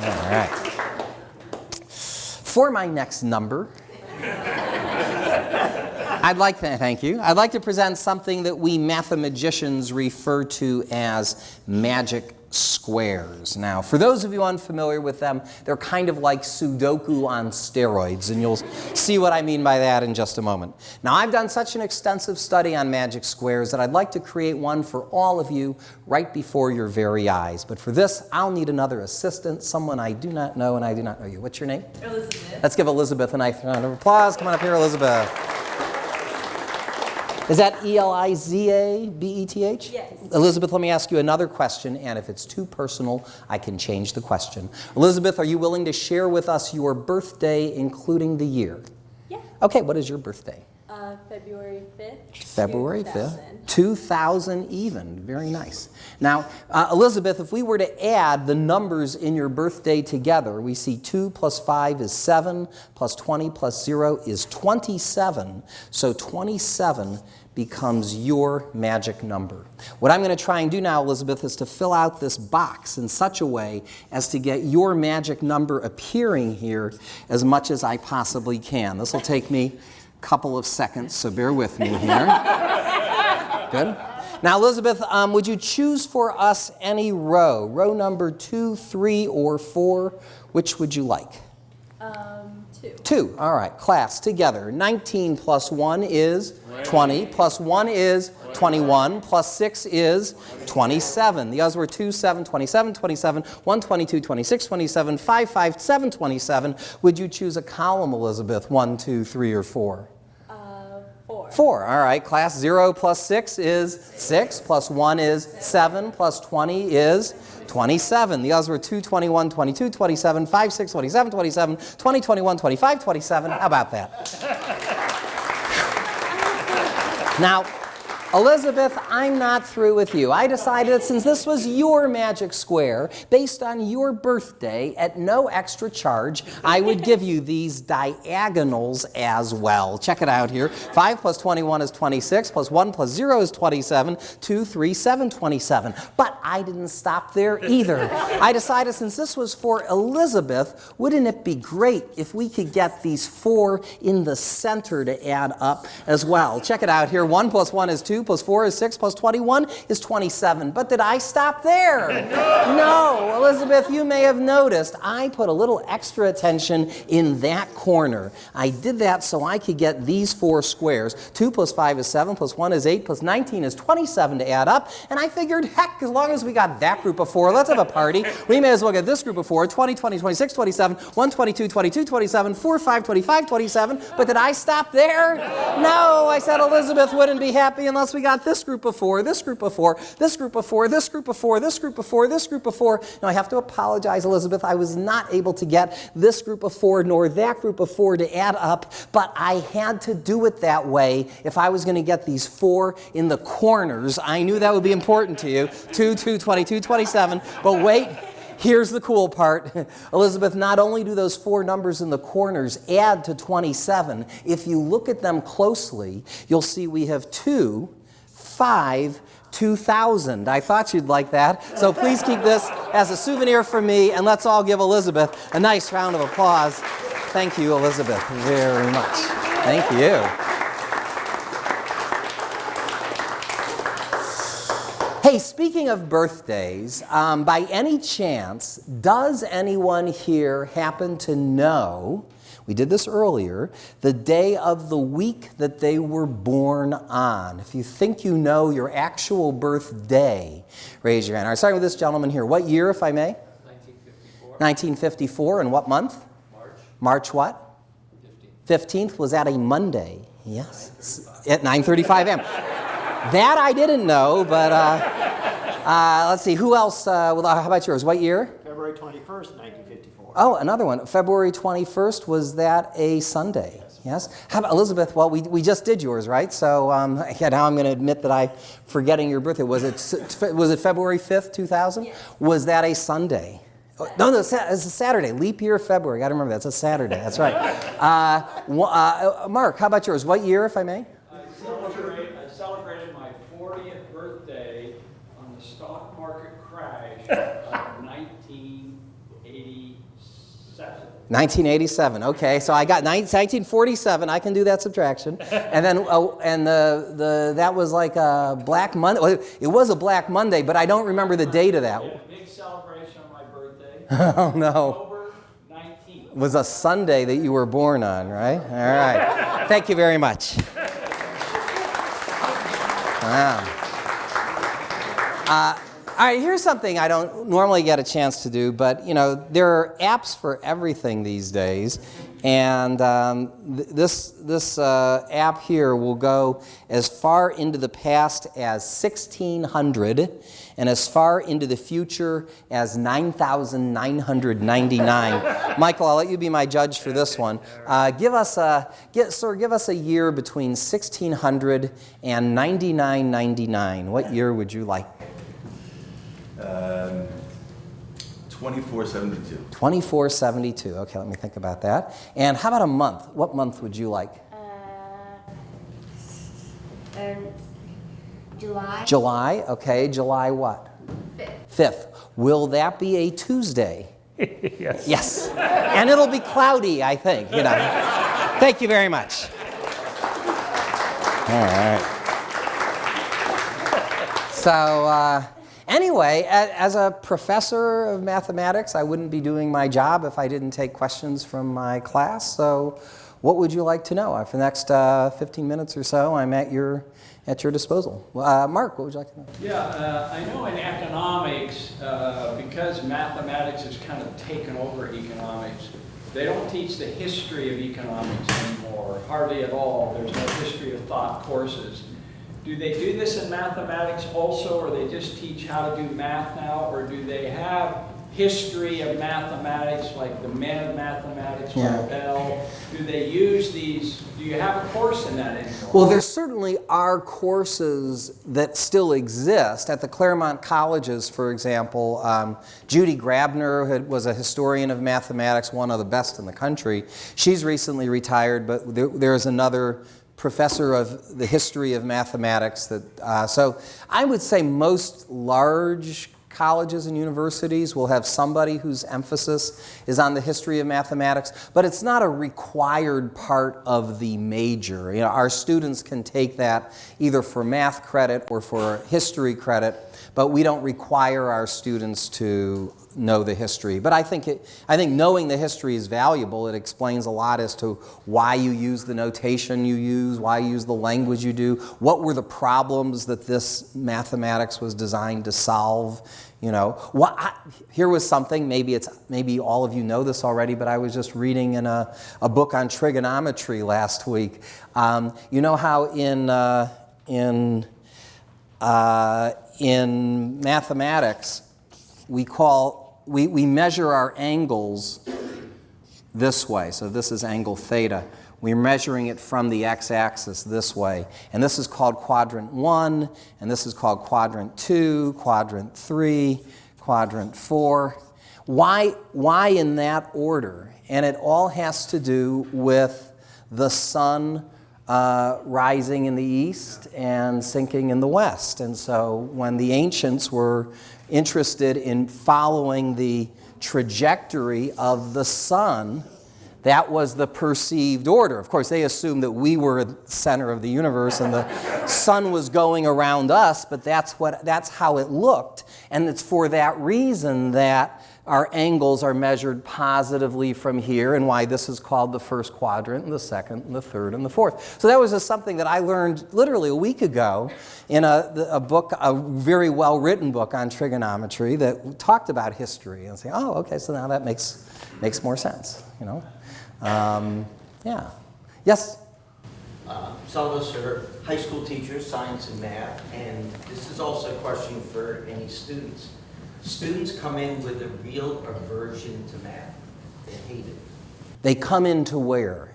All right. For my next number, thank you. I'd like to present something that we mathemagicians refer to as magic squares. Now, for those of you unfamiliar with them, they're kind of like Sudoku on steroids, and you'll see what I mean by that in just a moment. Now, I've done such an extensive study on magic squares that I'd like to create one for all of you right before your very eyes. But for this, I'll need another assistant, someone I do not know, and I do not know you. What's your name? Elizabeth. Let's give Elizabeth a nice round of applause. Come on up here, Elizabeth. Is that Elizabeth? Yes. Elizabeth, let me ask you another question, and if it's too personal, I can change the question. Elizabeth, are you willing to share with us your birthday, including the year? Yeah. Okay, what is your birthday? February 5th. February 2000. 5th, 2000 even. Very nice. Now, Elizabeth, if we were to add the numbers in your birthday together, we see 2 plus 5 is 7, plus 20 plus 0 is 27. So 27 becomes your magic number. What I'm going to try and do now, Elizabeth, is to fill out this box in such a way as to get your magic number appearing here as much as I possibly can. This will take me couple of seconds, so bear with me here. Good. Now, Elizabeth, would you choose for us any row? Row number 2, 3, or 4? Which would you like? 2. 2. All right. Class, together. 19 plus 1 is 20. Plus 1 is 21. Plus 6 is 27. The others were 2, 7, 27, 27, 1, 22, 26, 27, 5, 5, 7, 27. Would you choose a column, Elizabeth? 1, 2, 3, or 4? 4. 4. All right. Class, 0 plus 6 is 6. Plus 1 is 7. Plus 20 is 27. The others were 2, 21, 22, 27, 5, 6, 27, 27, 20, 21, 25, 27. How about that? Now, Elizabeth, I'm not through with you. I decided that since this was your magic square, based on your birthday, at no extra charge, I would give you these diagonals as well. Check it out here. 5 plus 21 is 26, plus 1 plus 0 is 27, 2, 3, 7, 27. But I didn't stop there either. I decided since this was for Elizabeth, wouldn't it be great if we could get these 4 in the center to add up as well? Check it out here. 1 plus 1 is 2. Plus 4 is 6, plus 21 is 27. But did I stop there? No, Elizabeth, you may have noticed I put a little extra attention in that corner. I did that so I could get these 4 squares. 2 plus 5 is 7, plus 1 is 8, plus 19 is 27 to add up. And I figured, heck, as long as we got that group of 4, let's have a party. We may as well get this group of 4, 20, 20, 26, 27, 1, 22, 22, 27, 4, 5, 25, 27. But did I stop there? No, I said Elizabeth wouldn't be happy unless we got this group of 4, this group of 4, this group of 4, this group of 4, this group of 4, this group of 4. Now, I have to apologize, Elizabeth. I was not able to get this group of 4 nor that group of 4 to add up, but I had to do it that way if I was going to get these 4 in the corners. I knew that would be important to you. 2, 2, 22, 27. But wait. Here's the cool part. Elizabeth, not only do those 4 numbers in the corners add to 27, if you look at them closely, you'll see we have 2, 5, 2000. I thought you'd like that. So please keep this as a souvenir from me, and let's all give Elizabeth a nice round of applause. Thank you, Elizabeth, very much. Thank you. Hey, speaking of birthdays, by any chance, does anyone here happen to know, we did this earlier, the day of the week that they were born on? If you think you know your actual birthday, raise your hand. All right, starting with this gentleman here. What year, if I may? 1954. 1954, and what month? March. March what? 15th. Was that a Monday? Yes. At 9:35 a.m. That I didn't know, but let's see. Who else? How about yours? What year? February 21st, 1954. Oh, another one. February 21st. Was that a Sunday? Yes. How about Elizabeth? Well, we just did yours, right? So yeah, now I'm going to admit that I'm forgetting your birthday. Was it February 5th, 2000? Yes. Was that a Sunday? Oh, no, it's a Saturday. Leap year February. Got to remember that's a Saturday. That's right. Mark, how about yours? What year, if I may? I celebrated my 40th birthday on the stock market crash of 1987. 1987. Okay, so I got 1947. I can do that subtraction. And then, that was like a Black Monday. Well, it was a Black Monday, but I don't remember the date of that. Big Oh, no. October 19th. Was a Sunday that you were born on, right? All right. Thank you very much. Wow. All right, here's something I don't normally get a chance to do, but you know, there are apps for everything these days, and this app here will go as far into the past as 1600 and as far into the future as 9,999. Michael, I'll let you be my judge for this one. Give us a year between 1600 and 9999. What year would you like? 2472. 2472. Okay, let me think about that. And how about a month? What month would you like? July. July. Okay, July what? 5th. Will that be a Tuesday? Yes. Yes. And it'll be cloudy, I think, you know. Thank you very much. All right. So, anyway, as a professor of mathematics, I wouldn't be doing my job if I didn't take questions from my class. So what would you like to know? For the next 15 minutes or so, I'm at your disposal. Mark, what would you like to know? Yeah, I know in economics, because mathematics has kind of taken over economics, they don't teach the history of economics anymore, hardly at all. There's no history of thought courses. Do they do this in mathematics also, or they just teach how to do math now, or do they have history of mathematics, like the men of mathematics, like Bell? Do they use these, do you have a course in that anymore? Well, there certainly are courses that still exist. At the Claremont colleges, for example, Judy Grabner was a historian of mathematics, one of the best in the country. She's recently retired, but there's another professor of the history of mathematics. So I would say most large colleges and universities will have somebody whose emphasis is on the history of mathematics, but it's not a required part of the major. You know, our students can take that either for math credit or for history credit, but we don't require our students to know the history. But I think knowing the history is valuable. It explains a lot as to why you use the notation you use, why you use the language you do, what were the problems that this mathematics was designed to solve. You know, here was something, maybe all of you know this already, but I was just reading in a book on trigonometry last week. You know how in mathematics we measure our angles this way. So this is angle theta. We're measuring it from the x-axis this way. And this is called quadrant 1, and this is called quadrant 2, quadrant 3, quadrant 4. Why in that order? And it all has to do with the sun rising in the east and sinking in the west. And so when the ancients were interested in following the trajectory of the sun, that was the perceived order. Of course, they assumed that we were the center of the universe and the sun was going around us, but that's how it looked. And it's for that reason that our angles are measured positively from here, and why this is called the first quadrant, and the second, and the third, and the fourth. So that was just something that I learned literally a week ago in a book, a very well-written book on trigonometry that talked about history. And say, oh, okay, so now that makes more sense, you know. Yeah. Yes? Some of us are high school teachers, science and math, and this is also a question for any students. Students come in with a real aversion to math. They hate it. They come into where?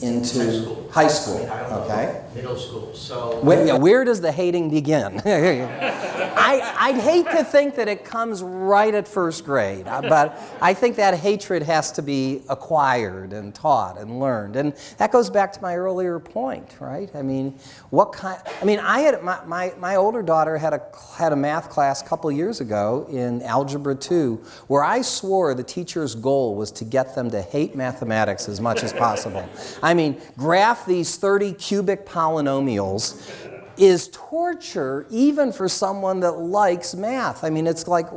Into high school. I don't know, okay. Middle school. So Where does the hating begin? I'd hate to think that it comes right at first grade, but I think that hatred has to be acquired and taught and learned. And that goes back to my earlier point, right? I mean, I had my older daughter had a math class a couple years ago in algebra 2, where I swore the teacher's goal was to get them to hate mathematics as much as possible. I mean, graph these 30 cubic polynomials is torture even for someone that likes math. I mean, it's like,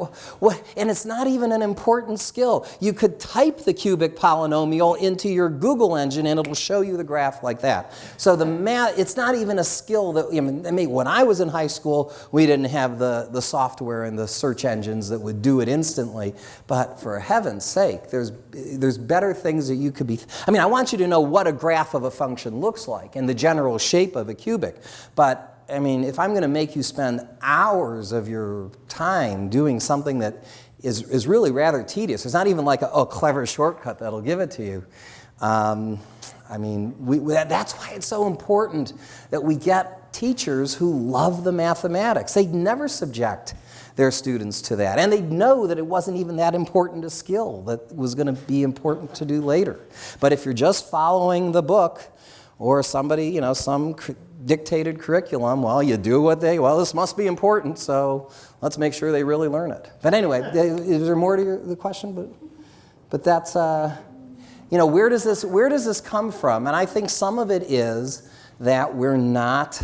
what? And it's not even an important skill. You could type the cubic polynomial into your Google engine and it'll show you the graph like that. So the math, it's not even a skill that, I mean, when I was in high school, we didn't have the software and the search engines that would do it instantly. But for heaven's sake, there's better things that you could be, I mean, I want you to know what a graph of a function looks like and the general shape of a cubic. But I mean, if I'm going to make you spend hours of your time doing something that is really rather tedious, it's not even like a clever shortcut that'll give it to you. I mean, that's why it's so important that we get teachers who love the mathematics. They'd never subject their students to that. And they'd know that it wasn't even that important a skill that was going to be important to do later. But if you're just following the book or somebody, you know, some dictated curriculum, well, you do what this must be important, so let's make sure they really learn it. But anyway, is there more to the question? But that's, you know, where does this come from? And I think some of it is that we're not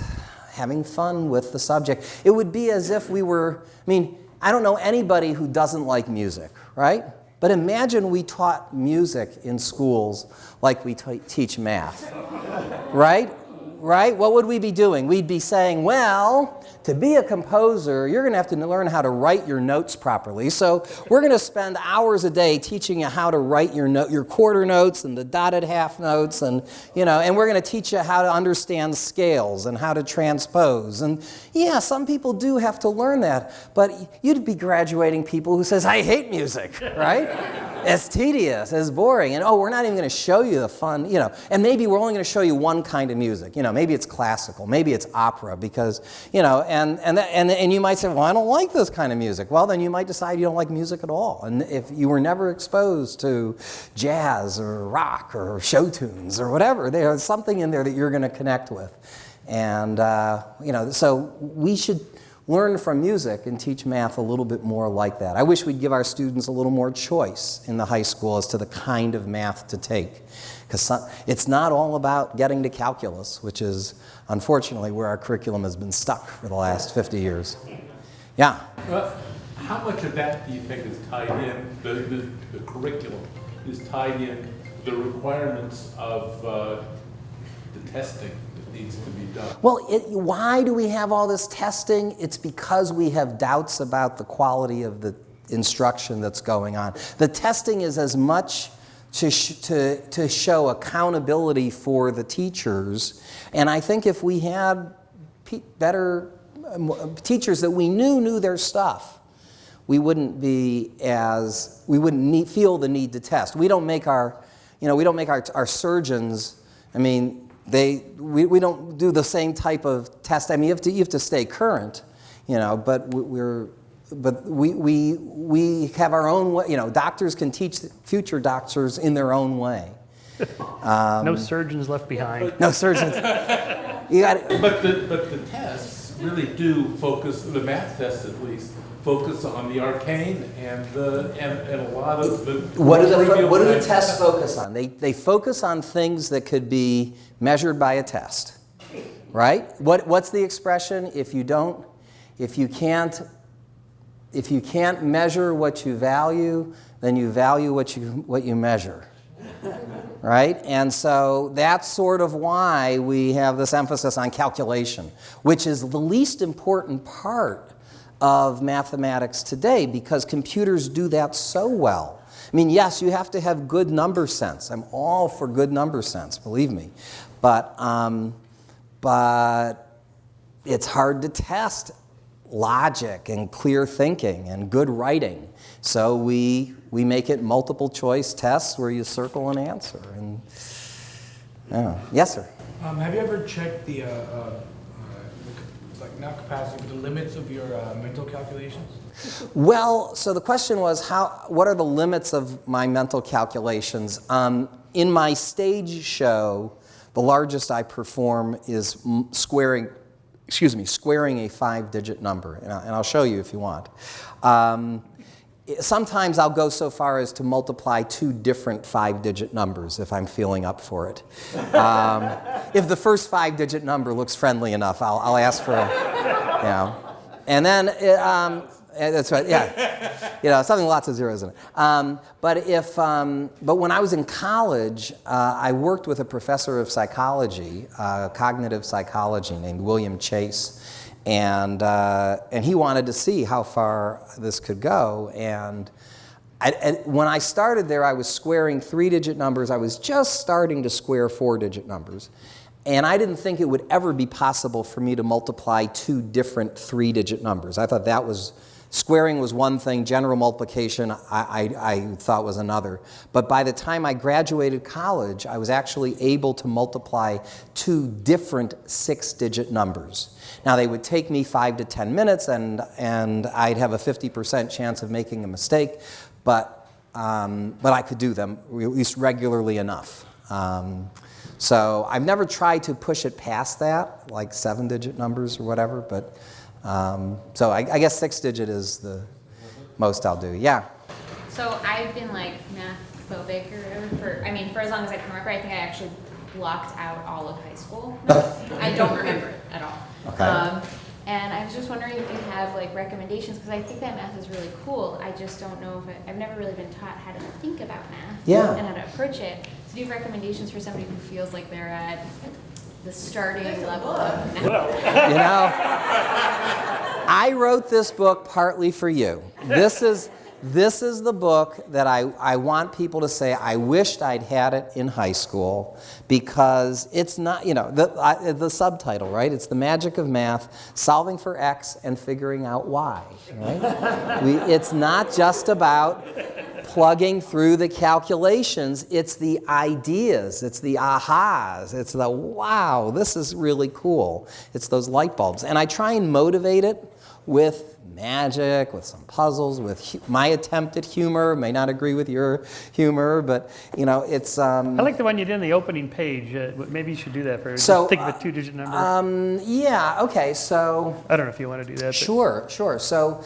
having fun with the subject. It would be as if we were, I mean, I don't know anybody who doesn't like music, right? But imagine we taught music in schools like we teach math, right? Right? What would we be doing? We'd be saying, well, to be a composer, you're going to have to learn how to write your notes properly. So we're going to spend hours a day teaching you how to write your quarter notes and the dotted half notes, and and we're going to teach you how to understand scales and how to transpose. And yeah, some people do have to learn that, but you'd be graduating people who says, I hate music, right? It's tedious, it's boring, and we're not even going to show you the fun, and maybe we're only going to show you one kind of music, maybe it's classical, maybe it's opera, because, and you might say, well, I don't like this kind of music. Well, then you might decide you don't like music at all, and if you were never exposed to jazz or rock or show tunes or whatever, there's something in there that you're going to connect with, and, so we should learn from music and teach math a little bit more like that. I wish we'd give our students a little more choice in the high school as to the kind of math to take. Because it's not all about getting to calculus, which is unfortunately where our curriculum has been stuck for the last 50 years. Yeah? How much of that do you think is tied in, the curriculum is tied in the requirements of the testing that needs to be done? Well, why do we have all this testing? It's because we have doubts about the quality of the instruction that's going on. The testing is as much to show accountability for the teachers, and I think if we had better teachers that we knew their stuff, we wouldn't feel the need to test. We don't make our surgeons, I mean, we don't do the same type of test. I mean, you have to stay current, but we have our own way. Doctors can teach future doctors in their own way. No surgeons left behind. No surgeons. You got But the tests really do focus, the math tests at least, focus on the arcane and a lot of the. What do the tests focus on? They focus on things that could be measured by a test, right? What's the expression? If you can't measure what you value, then you value what you measure, right? And so that's sort of why we have this emphasis on calculation, which is the least important part of mathematics today, because computers do that so well. I mean, yes, you have to have good number sense. I'm all for good number sense, believe me. But it's hard to test logic and clear thinking and good writing. So we make it multiple choice tests where you circle an answer. And yes, sir. Have you ever checked the not capacity, but the limits of your mental calculations? Well, so the question was, what are the limits of my mental calculations? In my stage show, the largest I perform is squaring a 5-digit number, and I'll show you if you want. sometimes I'll go so far as to multiply 2 different 5-digit numbers if I'm feeling up for it. If the first 5-digit number looks friendly enough, I'll ask for a, and then, that's right, yeah. Something with lots of zeros in it. But when I was in college, I worked with a professor of psychology, cognitive psychology, named William Chase. And he wanted to see how far this could go. And when I started there, I was squaring 3-digit numbers. I was just starting to square 4-digit numbers. And I didn't think it would ever be possible for me to multiply 2 different 3-digit numbers. I thought that was, squaring was one thing, general multiplication I thought was another. But by the time I graduated college, I was actually able to multiply 2 different 6-digit numbers. Now, they would take me 5 to 10 minutes, and I'd have a 50% chance of making a mistake, but I could do them, at least regularly enough. So I've never tried to push it past that, like 7-digit numbers or whatever, but so I guess 6-digit is the most I'll do. Yeah? So I've been like math phobic or whatever for as long as I can remember. I think I actually blocked out all of high school. I don't remember it at all. Okay. And I was just wondering if you have like recommendations, because I think that math is really cool. I just don't know if I've never really been taught how to think about math and how to approach it. So do you have recommendations for somebody who feels like they're at the starting level of math? I wrote this book partly for you. This is the book that I want people to say, I wished I'd had it in high school, because it's not, the subtitle, right? It's The Magic of Math, Solving for X and Figuring Out Y, right? It's not just about plugging through the calculations, it's the ideas, it's the ahas, it's the wow, this is really cool. It's those light bulbs. And I try and motivate it with magic, with some puzzles, with my attempt at humor. May not agree with your humor, but it's. I like the one you did in the opening page. Maybe you should do that for. So just think of a 2-digit number. Yeah. Okay. So. I don't know if you want to do that. Sure. So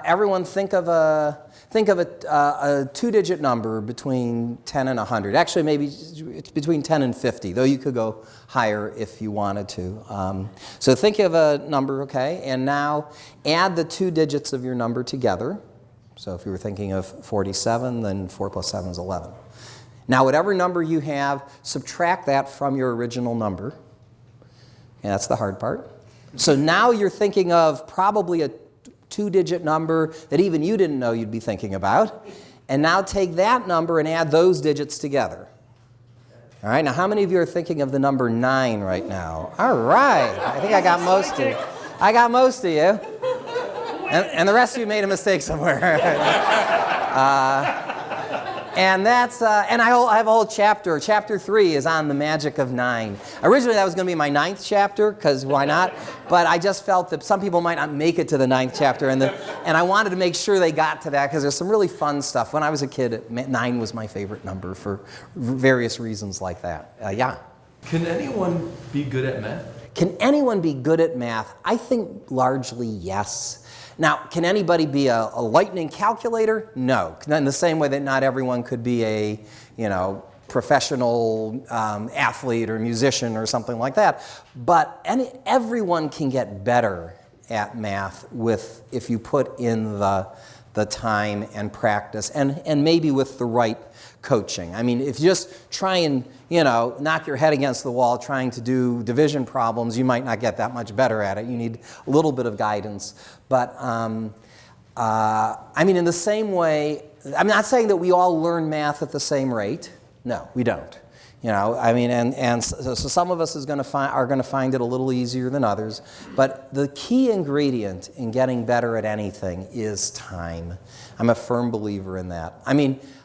everyone think of a 2-digit number between 10 and 100. Actually, maybe it's between 10 and 50, though you could go higher if you wanted to. So think of a number, okay, and now add the 2 digits of your number together. So if you were thinking of 47, then 4 plus 7 is 11. Now, whatever number you have, subtract that from your original number. And that's the hard part. So now you're thinking of probably a 2-digit number that even you didn't know you'd be thinking about. And now take that number and add those digits together. All right, now how many of you are thinking of the number 9 right now? All right, I think I got most of you. And the rest of you made a mistake somewhere. And that's, and I have a whole chapter. Chapter 3 is on the magic of 9. Originally that was going to be my 9th chapter, because why not? But I just felt that some people might not make it to the 9th chapter, and I wanted to make sure they got to that, because there's some really fun stuff. When I was a kid, 9 was my favorite number for various reasons like that. Yeah? Can anyone be good at math? Can anyone be good at math? I think largely yes. Now, can anybody be a lightning calculator? No. In the same way that not everyone could be a, professional athlete or musician or something like that. But everyone can get better at math if you put in the time and practice, and maybe with the right coaching. I mean, if you just try and, knock your head against the wall trying to do division problems, you might not get that much better at it. You need a little bit of guidance. But, in the same way, I'm not saying that we all learn math at the same rate. No, we don't. So some of us are going to find it a little easier than others. But the key ingredient in getting better at anything is time. I'm a firm believer in that.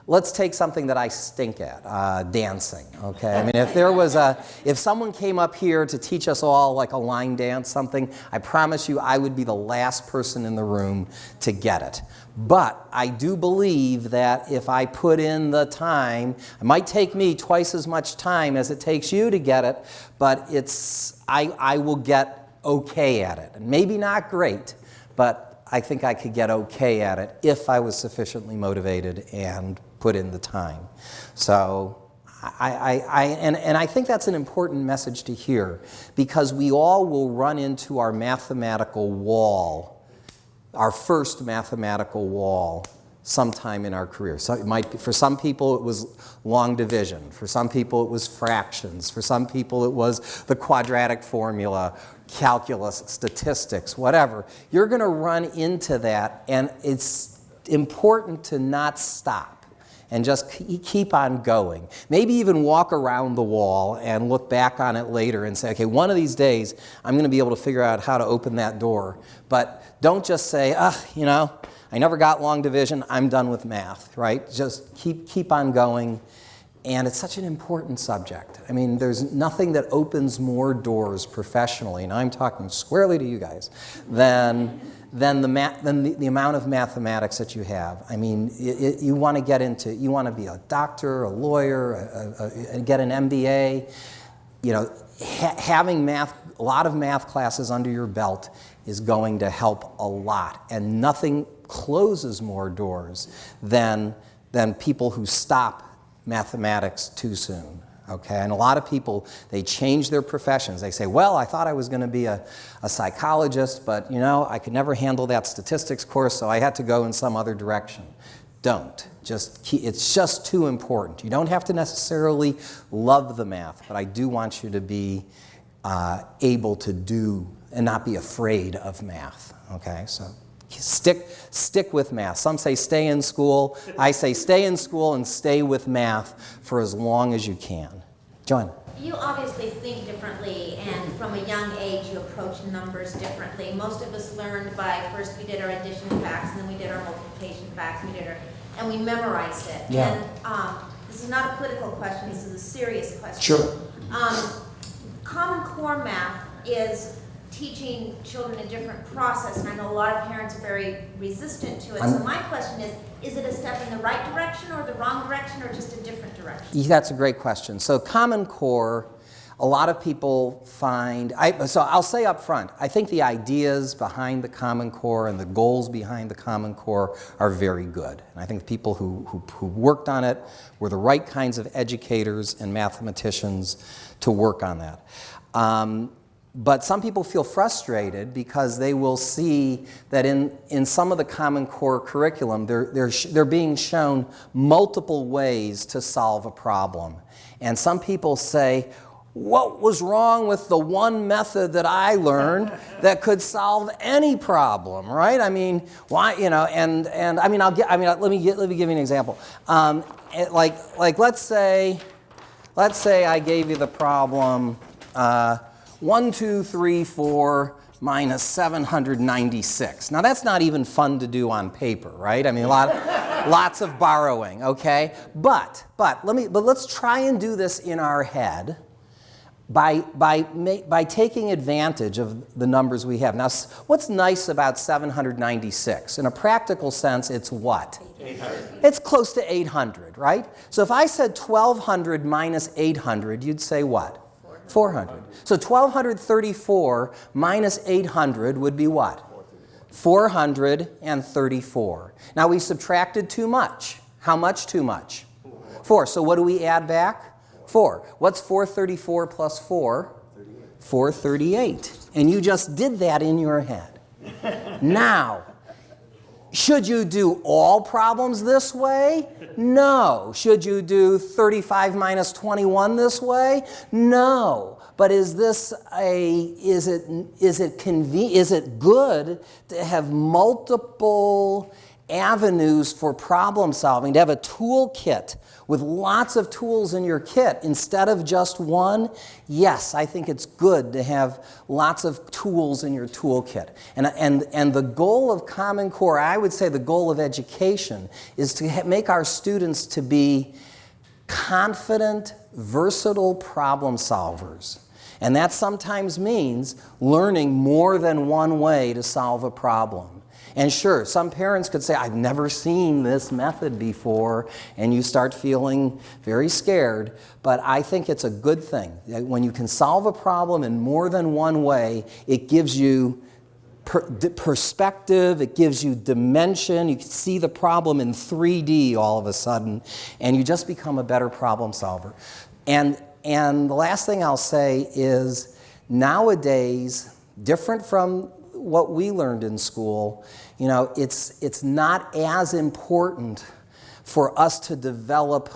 Let's take something that I stink at, dancing, okay? If someone came up here to teach us all like a line dance, something, I promise you I would be the last person in the room to get it. But I do believe that if I put in the time, it might take me twice as much time as it takes you to get it, but I will get okay at it. And maybe not great, but I think I could get okay at it if I was sufficiently motivated and put in the time. So I think that's an important message to hear, because we all will run into our mathematical wall, our first mathematical wall, sometime in our career. So it might be, for some people it was long division, for some people it was fractions, for some people it was the quadratic formula, calculus, statistics, whatever. You're going to run into that, and it's important to not stop and just keep on going. Maybe even walk around the wall and look back on it later and say, okay, one of these days I'm going to be able to figure out how to open that door. But don't just say, you know, I never got long division, I'm done with math, right? Just keep on going. And it's such an important subject. I mean, there's nothing that opens more doors professionally, and I'm talking squarely to you guys, than the amount of mathematics that you have. I mean, you want to get into, you want to be a doctor, a lawyer, get an MBA. You know, having a lot of math classes under your belt is going to help a lot, and nothing closes more doors than people who stop mathematics too soon. Okay, and a lot of people, they change their professions. They say, well, I thought I was going to be a psychologist, but you know, I could never handle that statistics course, so I had to go in some other direction. Don't. It's just too important. You don't have to necessarily love the math, but I do want you to be able to do and not be afraid of math. Okay, so stick with math. Some say stay in school. I say stay in school and stay with math for as long as you can. Joanna. You obviously think differently, and from a young age you approach numbers differently. Most of us learned by, first we did our addition facts, and then we did our multiplication facts, and we memorized it. Yeah. And this is not a political question, this is a serious question. Sure. Common Core math is teaching children a different process, and I know a lot of parents are very resistant to it. So my question is it a step in the right direction or the wrong direction, or just a different direction? That's a great question. So Common Core, a lot of people find, so I'll say up front, I think the ideas behind the Common Core and the goals behind the Common Core are very good. And I think the people who worked on it were the right kinds of educators and mathematicians to work on that. But some people feel frustrated because they will see that in some of the Common Core curriculum, they're being shown multiple ways to solve a problem. And some people say, what was wrong with the one method that I learned that could solve any problem, right? I mean, why, you know, and I mean, let me give you an example. Like let's say I gave you the problem, 1, 2, 3, 4 minus 796. Now that's not even fun to do on paper, right? I mean, lots of borrowing, okay? But let's try and do this in our head by taking advantage of the numbers we have. Now, what's nice about 796? In a practical sense, it's what? 800. It's close to 800, right? So if I said 1200 minus 800, you'd say what? 400. So 1234 minus 800 would be what? 434. Now we subtracted too much. How much too much? 4. So what do we add back? 4. What's 434 plus 4? 438. And you just did that in your head. Now, should you do all problems this way? No. Should you do 35 minus 21 this way? No. But is it good to have multiple avenues for problem solving, to have a toolkit with lots of tools in your kit instead of just one? Yes, I think it's good to have lots of tools in your toolkit. And the goal of Common Core, I would say the goal of education, is to make our students to be confident, versatile problem solvers. And that sometimes means learning more than one way to solve a problem. And sure, some parents could say, I've never seen this method before, and you start feeling very scared. But I think it's a good thing. When you can solve a problem in more than one way, it gives you perspective, it gives you dimension, you can see the problem in 3D all of a sudden, and you just become a better problem solver. And the last thing I'll say is, nowadays, different from what we learned in school, you know, it's not as important for us to develop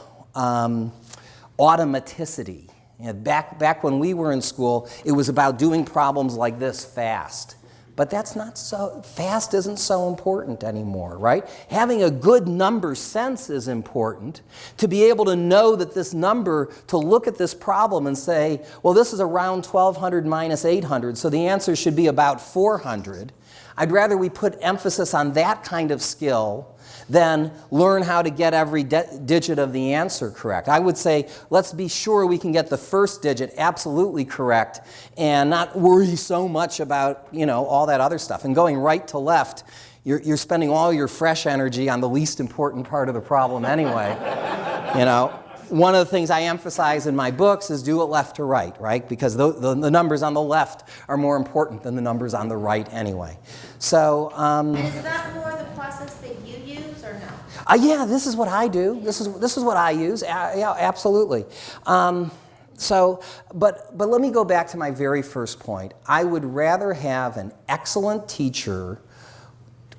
automaticity. You know, back when we were in school, it was about doing problems like this fast. But that's not so, fast isn't so important anymore, right? Having a good number sense is important. To be able to know that this number, to look at this problem and say, well, this is around 1200 minus 800, so the answer should be about 400. I'd rather we put emphasis on that kind of skill than learn how to get every digit of the answer correct. I would say, let's be sure we can get the first digit absolutely correct and not worry so much about, you know, all that other stuff. And going right to left, you're spending all your fresh energy on the least important part of the problem anyway. You know, one of the things I emphasize in my books is do it left to right, right? Because the numbers on the left are more important than the numbers on the right anyway. So, And is that more the process that you use or no? Yeah, this is what I do. This is what I use. Yeah, absolutely. But let me go back to my very first point. I would rather have an excellent teacher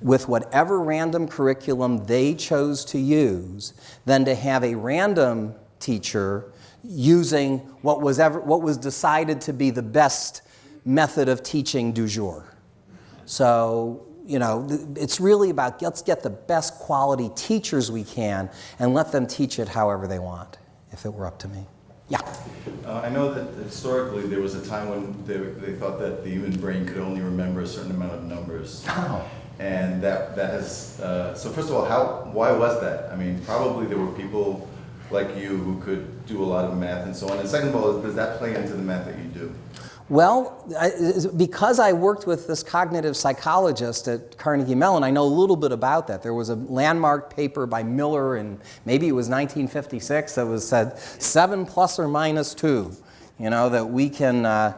with whatever random curriculum they chose to use than to have a random teacher using what was decided to be the best method of teaching du jour. So, you know, it's really about let's get the best quality teachers we can and let them teach it however they want, if it were up to me. Yeah. I know that historically there was a time when they thought that the human brain could only remember a certain amount of numbers. Oh. And that has, so first of all, why was that? I mean, probably there were people like you who could do a lot of math and so on. And second of all, does that play into the math that you do? Well, because I worked with this cognitive psychologist at Carnegie Mellon, I know a little bit about that. There was a landmark paper by Miller in maybe it was 1956 that was said 7 plus or minus 2. You know, that we can, that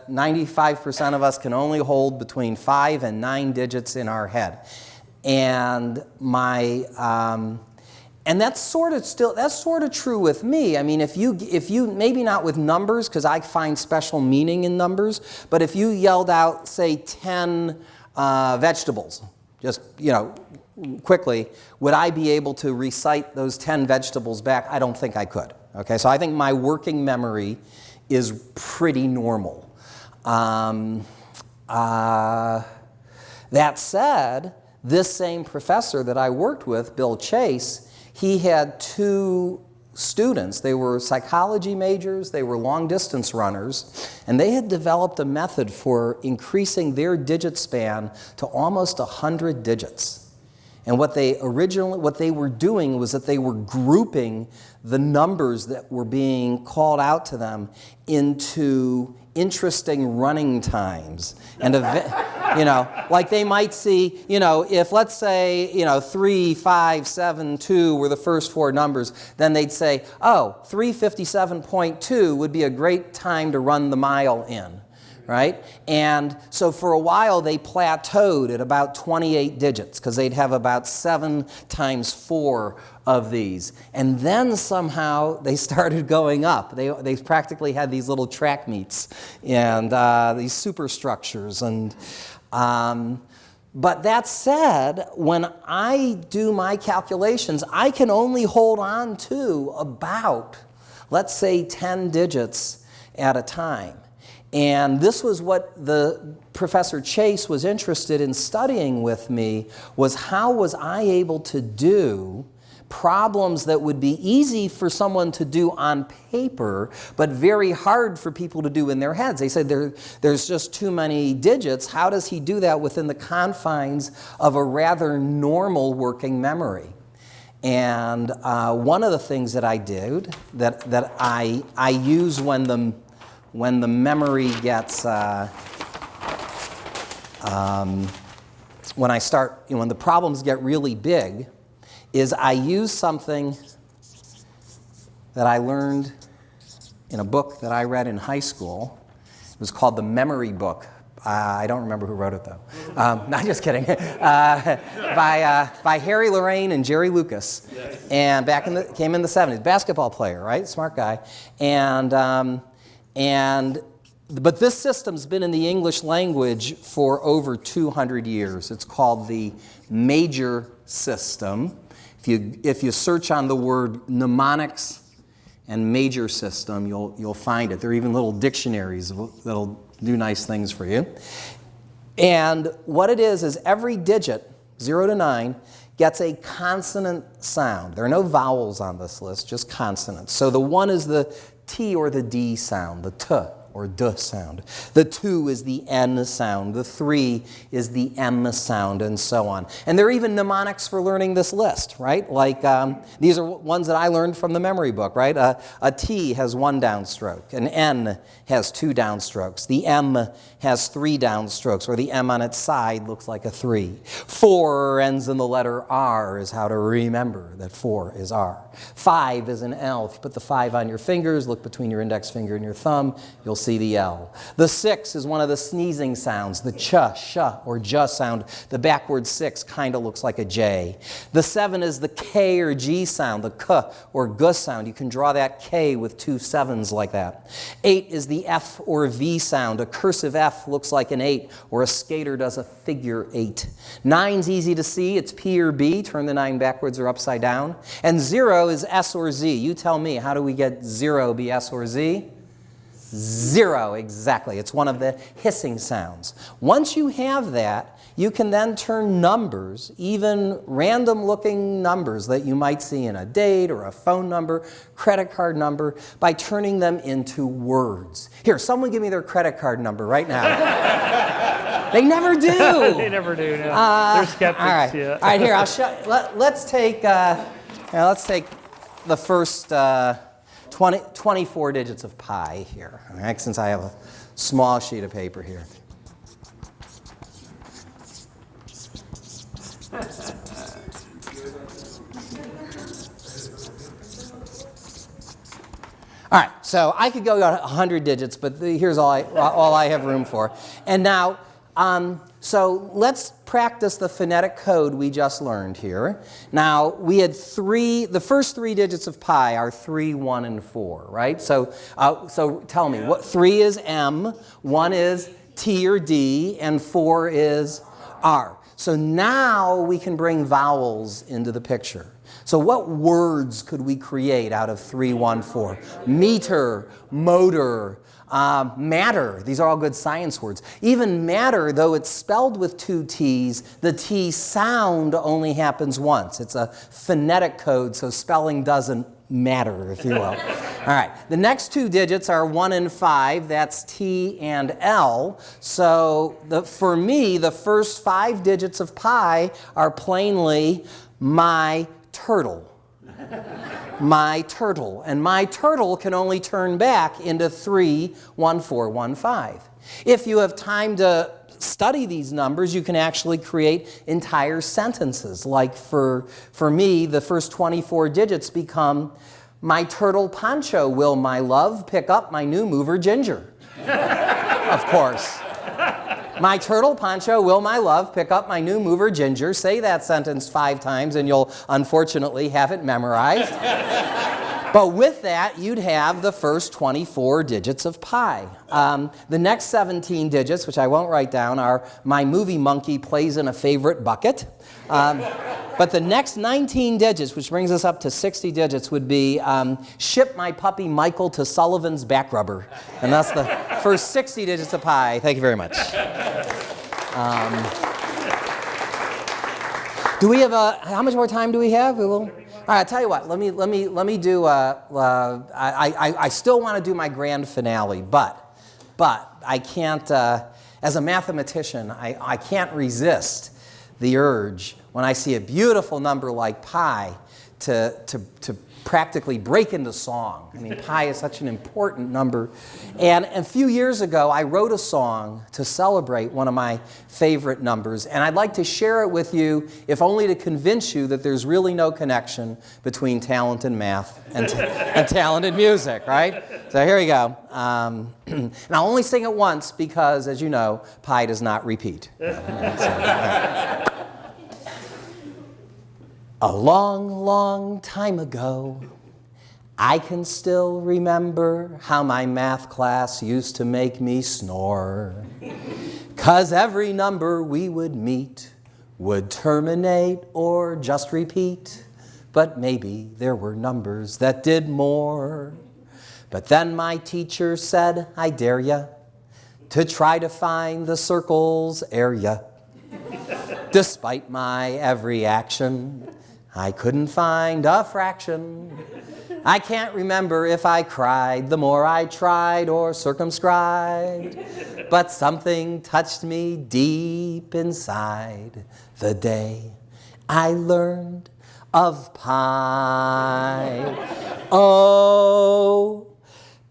95% of us can only hold between 5 and 9 digits in our head. And and that's sort of true with me. I mean, if you maybe not with numbers, because I find special meaning in numbers, but if you yelled out, say, 10 vegetables, just, you know, quickly, would I be able to recite those 10 vegetables back? I don't think I could. Okay, so I think my working memory is pretty normal. That said, this same professor that I worked with, Bill Chase, he had 2 students. They were psychology majors, they were long-distance runners, and they had developed a method for increasing their digit span to almost 100 digits. And what they were doing was that they were grouping the numbers that were being called out to them into interesting running times. And, you know, like they might see, you know, if let's say, you know, 3, 5, 7, 2 were the first 4 numbers, then they'd say, oh, 357.2 would be a great time to run the mile in. Right? And so for a while they plateaued at about 28 digits because they'd have about 7 times 4 of these. And then somehow they started going up. They practically had these little track meets and these superstructures. And, but that said, when I do my calculations, I can only hold on to about, let's say, 10 digits at a time. And this was what the Professor Chase was interested in studying with me, was how was I able to do problems that would be easy for someone to do on paper, but very hard for people to do in their heads. They said there's just too many digits. How does he do that within the confines of a rather normal working memory? And one of the things that I did, that I use when the memory gets, when the problems get really big, is I use something that I learned in a book that I read in high school. It was called The Memory Book I don't remember who wrote it, though. Not just kidding. By Harry Lorraine and Jerry Lucas. And came in the 70s. Basketball player, right? Smart guy. But this system's been in the English language for over 200 years. It's called the major system. If you search on the word mnemonics and major system, you'll find it. There are even little dictionaries that'll do nice things for you. And what it is every digit, 0 to 9, gets a consonant sound. There are no vowels on this list, just consonants. So the 1 is the T or the D sound, the T or D sound. The 2 is the N sound. The 3 is the M sound, and so on. And there are even mnemonics for learning this list, right? Like these are ones that I learned from the memory book, right? A T has 1 downstroke. An N has 2 downstrokes. The M has 3 downstrokes, or the M on its side looks like a 3. 4 ends in the letter R is how to remember that 4 is R. 5 is an L. If you put the 5 on your fingers, look between your index finger and your thumb, you'll see the L. The 6 is one of the sneezing sounds, the ch, sh, or j sound. The backward 6 kind of looks like a J. The 7 is the K or G sound, the k or g sound. You can draw that K with 2 7s like that. 8 is the F or V sound. A cursive F looks like an 8, or a skater does a figure 8. 9's easy to see. It's P or B. Turn the 9 backwards or upside down. And 0 is S or Z. You tell me, how do we get 0 be S or Z? 0, exactly. It's one of the hissing sounds. Once you have that, you can then turn numbers, even random-looking numbers that you might see in a date or a phone number, credit card number, by turning them into words. Here, someone give me their credit card number right now. They never do. They never do, no. They're skeptics, all right. yeah. All right, here, I'll show. Let's take the first 24 digits of pi here, all right, since I have a small sheet of paper here. All right, so I could go 100 digits, but here's all I have room for. And now, so let's practice the phonetic code we just learned here. Now, we had the first 3 digits of pi are 3, 1, and 4, right? So tell me, what 3 is M, 1 is T or D, and 4 is R. So now we can bring vowels into the picture. So what words could we create out of 3, 1, 4? Meter, motor, matter. These are all good science words. Even matter, though it's spelled with 2 T's, the T sound only happens once. It's a phonetic code, so spelling doesn't matter, if you will. All right, the next 2 digits are 1 and 5. That's T and L. So for me, the first 5 digits of pi are plainly my turtle. My turtle. And my turtle can only turn back into 3, 1, 4, 1, 5. If you have time to study these numbers, you can actually create entire sentences. Like for me, the first 24 digits become, my turtle Pancho will, my love, pick up my new mover Ginger. Of course. My turtle Pancho will, my love, pick up my new mover Ginger. Say that sentence 5 times and you'll unfortunately have it memorized. But with that, you'd have the first 24 digits of pi. The next 17 digits, which I won't write down, are my movie monkey plays in a favorite bucket. But the next 19 digits, which brings us up to 60 digits, would be ship my puppy Michael to Sullivan's back rubber. And that's the first 60 digits of pi. Thank you very much. Do we have how much more time do we have? All right, I'll tell you what. Let me do. I still want to do my grand finale, but I can't. As a mathematician, I can't resist the urge when I see a beautiful number like pi to practically break into song. I mean, pi is such an important number. And a few years ago, I wrote a song to celebrate one of my favorite numbers, and I'd like to share it with you, if only to convince you that there's really no connection between talent in math and talent in music, right? So here we go. And I'll only sing it once because, as you know, pi does not repeat. A long, long time ago, I can still remember how my math class used to make me snore. 'Cause every number we would meet would terminate or just repeat. But maybe there were numbers that did more. But then my teacher said, I dare ya to try to find the circle's area. Despite my every action, I couldn't find a fraction. I can't remember if I cried the more I tried or circumscribed. But something touched me deep inside the day I learned of pi. Oh,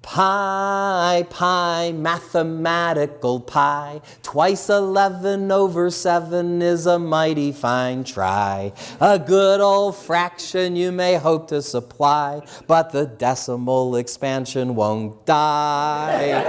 pi, pi, mathematical pi. Twice 11 over 7 is a mighty fine try. A good old fraction you may hope to supply, but the decimal expansion won't die.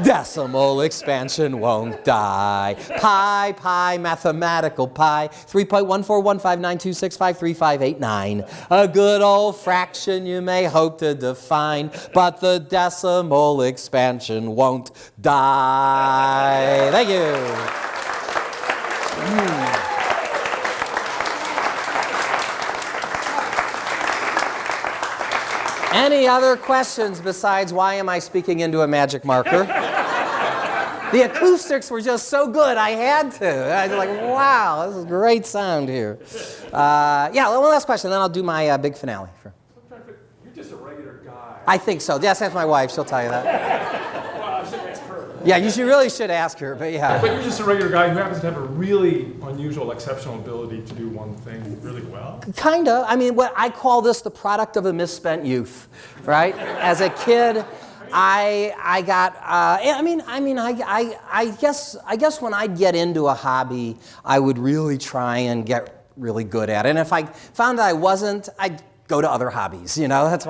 Decimal expansion won't die. Pi, pi, mathematical pi. 3.14159265358 A good old fraction you may hope to define, but the decimal expansion won't die. Thank you. Any other questions besides why am I speaking into a magic marker? The acoustics were just so good, I had to. I was like, wow, this is great sound here. Yeah, one last question, then I'll do my big finale. You're just a regular guy. I think so. Yes, that's my wife. She'll tell you that. Well, I should ask her. Yeah, you really should ask her, but yeah. But you're just a regular guy who happens to have a really unusual, exceptional ability to do one thing really well. Kinda. I mean, what I call this the product of a misspent youth, right? As a kid, I guess when I'd get into a hobby, I would really try and get really good at it. And if I found that I wasn't, I'd go to other hobbies, you know? That's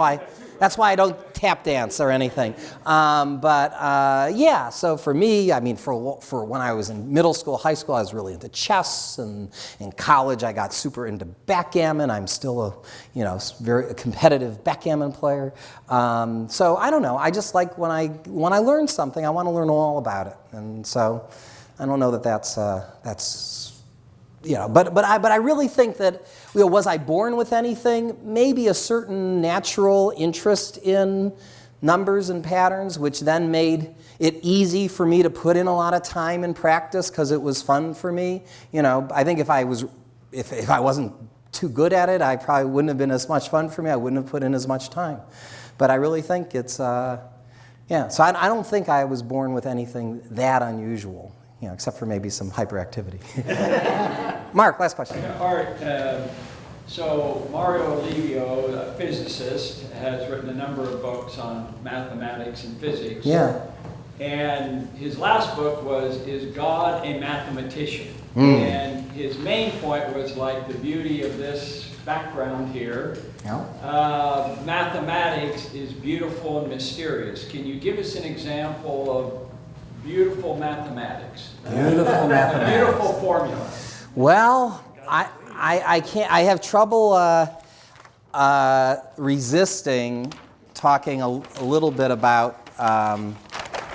why I don't tap dance or anything. Yeah, so for me, I mean, for when I was in middle school, high school, I was really into chess, and in college, I got super into backgammon. I'm still a very competitive backgammon player. So I don't know. I just like when I learn something, I want to learn all about it, and so I don't know that that's. But I really think that, was I born with anything? Maybe a certain natural interest in numbers and patterns, which then made it easy for me to put in a lot of time and practice because it was fun for me. I think if I wasn't too good at it, I probably wouldn't have been as much fun for me. I wouldn't have put in as much time. But I really think it's, So I don't think I was born with anything that unusual. Except for maybe some hyperactivity. Mark, last question. All right. So Mario Livio, a physicist, has written a number of books on mathematics and physics. Yeah. And his last book was, Is God a Mathematician? And his main point was like the beauty of this background here. Yeah. Mathematics is beautiful and mysterious. Can you give us an example of beautiful mathematics? Beautiful mathematics. Beautiful formula. Well, I can't. I have trouble resisting talking a little bit about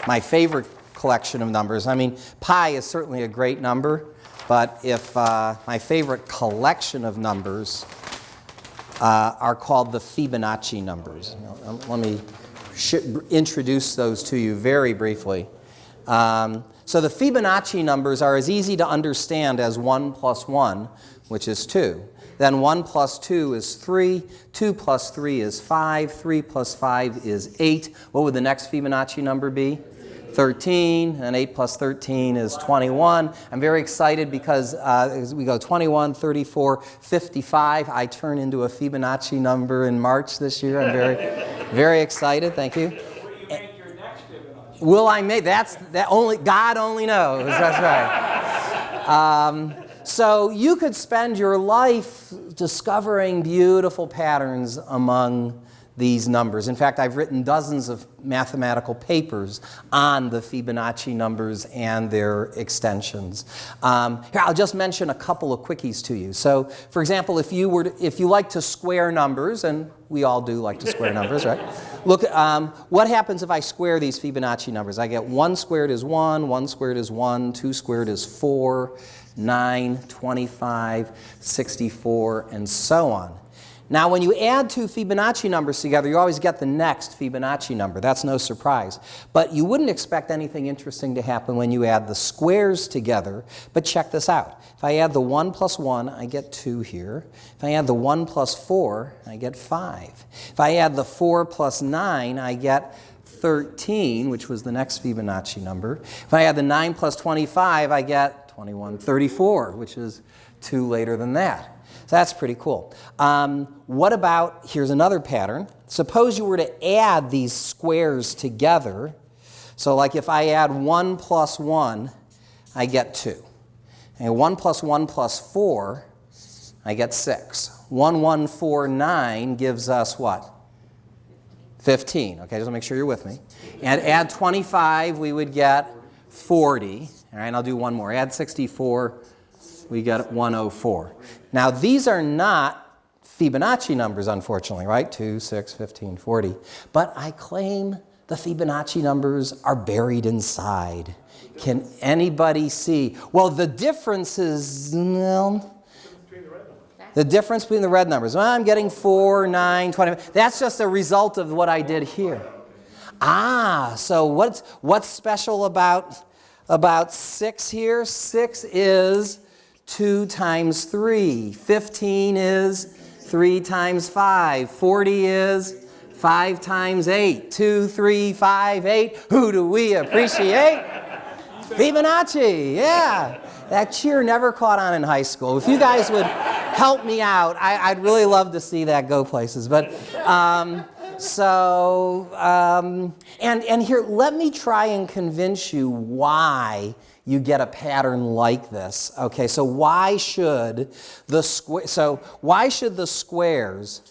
my favorite collection of numbers. I mean, pi is certainly a great number, but if my favorite collection of numbers are called the Fibonacci numbers. Let me introduce those to you very briefly. So the Fibonacci numbers are as easy to understand as 1 plus 1, which is 2. Then 1 plus 2 is 3, 2 plus 3 is 5, 3 plus 5 is 8. What would the next Fibonacci number be? 13, and 8 plus 13 is 21. I'm very excited because as we go 21, 34, 55. I turn into a Fibonacci number in March this year. I'm very excited. Thank you. Will you make your next Fibonacci? Will I make, that only, God only knows, that's right. So you could spend your life discovering beautiful patterns among these numbers. In fact, I've written dozens of mathematical papers on the Fibonacci numbers and their extensions. Here, I'll just mention a couple of quickies to you. So, for example, if you like to square numbers, and we all do like to square numbers, right? Look, what happens if I square these Fibonacci numbers? I get 1 squared is 1, 1 squared is 1, 2 squared is 4, 9, 25, 64, and so on. Now, when you add two Fibonacci numbers together, you always get the next Fibonacci number. That's no surprise. But you wouldn't expect anything interesting to happen when you add the squares together. But check this out. If I add the 1 plus 1, I get 2 here. If I add the 1 plus 4, I get 5. If I add the 4 plus 9, I get 13, which was the next Fibonacci number. If I add the 9 plus 25, I get 21, 34, which is 2 later than that. So that's pretty cool. What about, here's another pattern. Suppose you were to add these squares together. So like if I add 1 plus 1, I get 2. And 1 plus 1 plus 4, I get 6. 1, 1, 4, 9 gives us what? 15. Okay, just make sure you're with me. And add 25, we would get 40. All right, and I'll do one more. Add 64, we get 104. Now, these are not Fibonacci numbers, unfortunately, right? 2, 6, 15, 40. But I claim the Fibonacci numbers are buried inside. Can anybody see? Well, the difference is, well, the difference between the red numbers. Well, I'm getting 4, 9, 20. That's just a result of what I did here. So what's special about 6 here? 6 is 2 times 3. 15 is 3 times 5. 40 is 5 times 8. 2, 3, 5, 8. Who do we appreciate? Fibonacci, yeah. That cheer never caught on in high school. If you guys would help me out, I'd really love to see that go places. But and here, let me try and convince you why you get a pattern like this. Okay, so why should the squares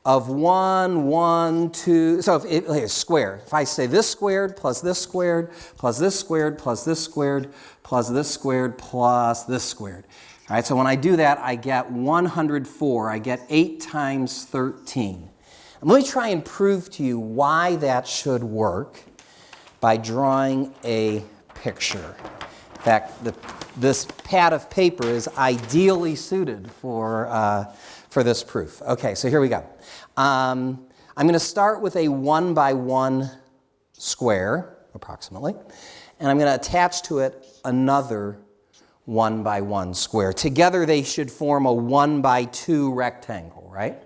of 1, 1, 2, so if square, if I say this squared plus this squared plus this squared plus this squared plus this squared plus this squared. All right, so when I do that, I get 104. I get 8 times 13. And let me try and prove to you why that should work by drawing a picture. In fact, this pad of paper is ideally suited for this proof. Okay, so here we go. I'm going to start with a 1 by 1 square, approximately, and I'm going to attach to it another 1 by 1 square. Together they should form a 1 by 2 rectangle, right?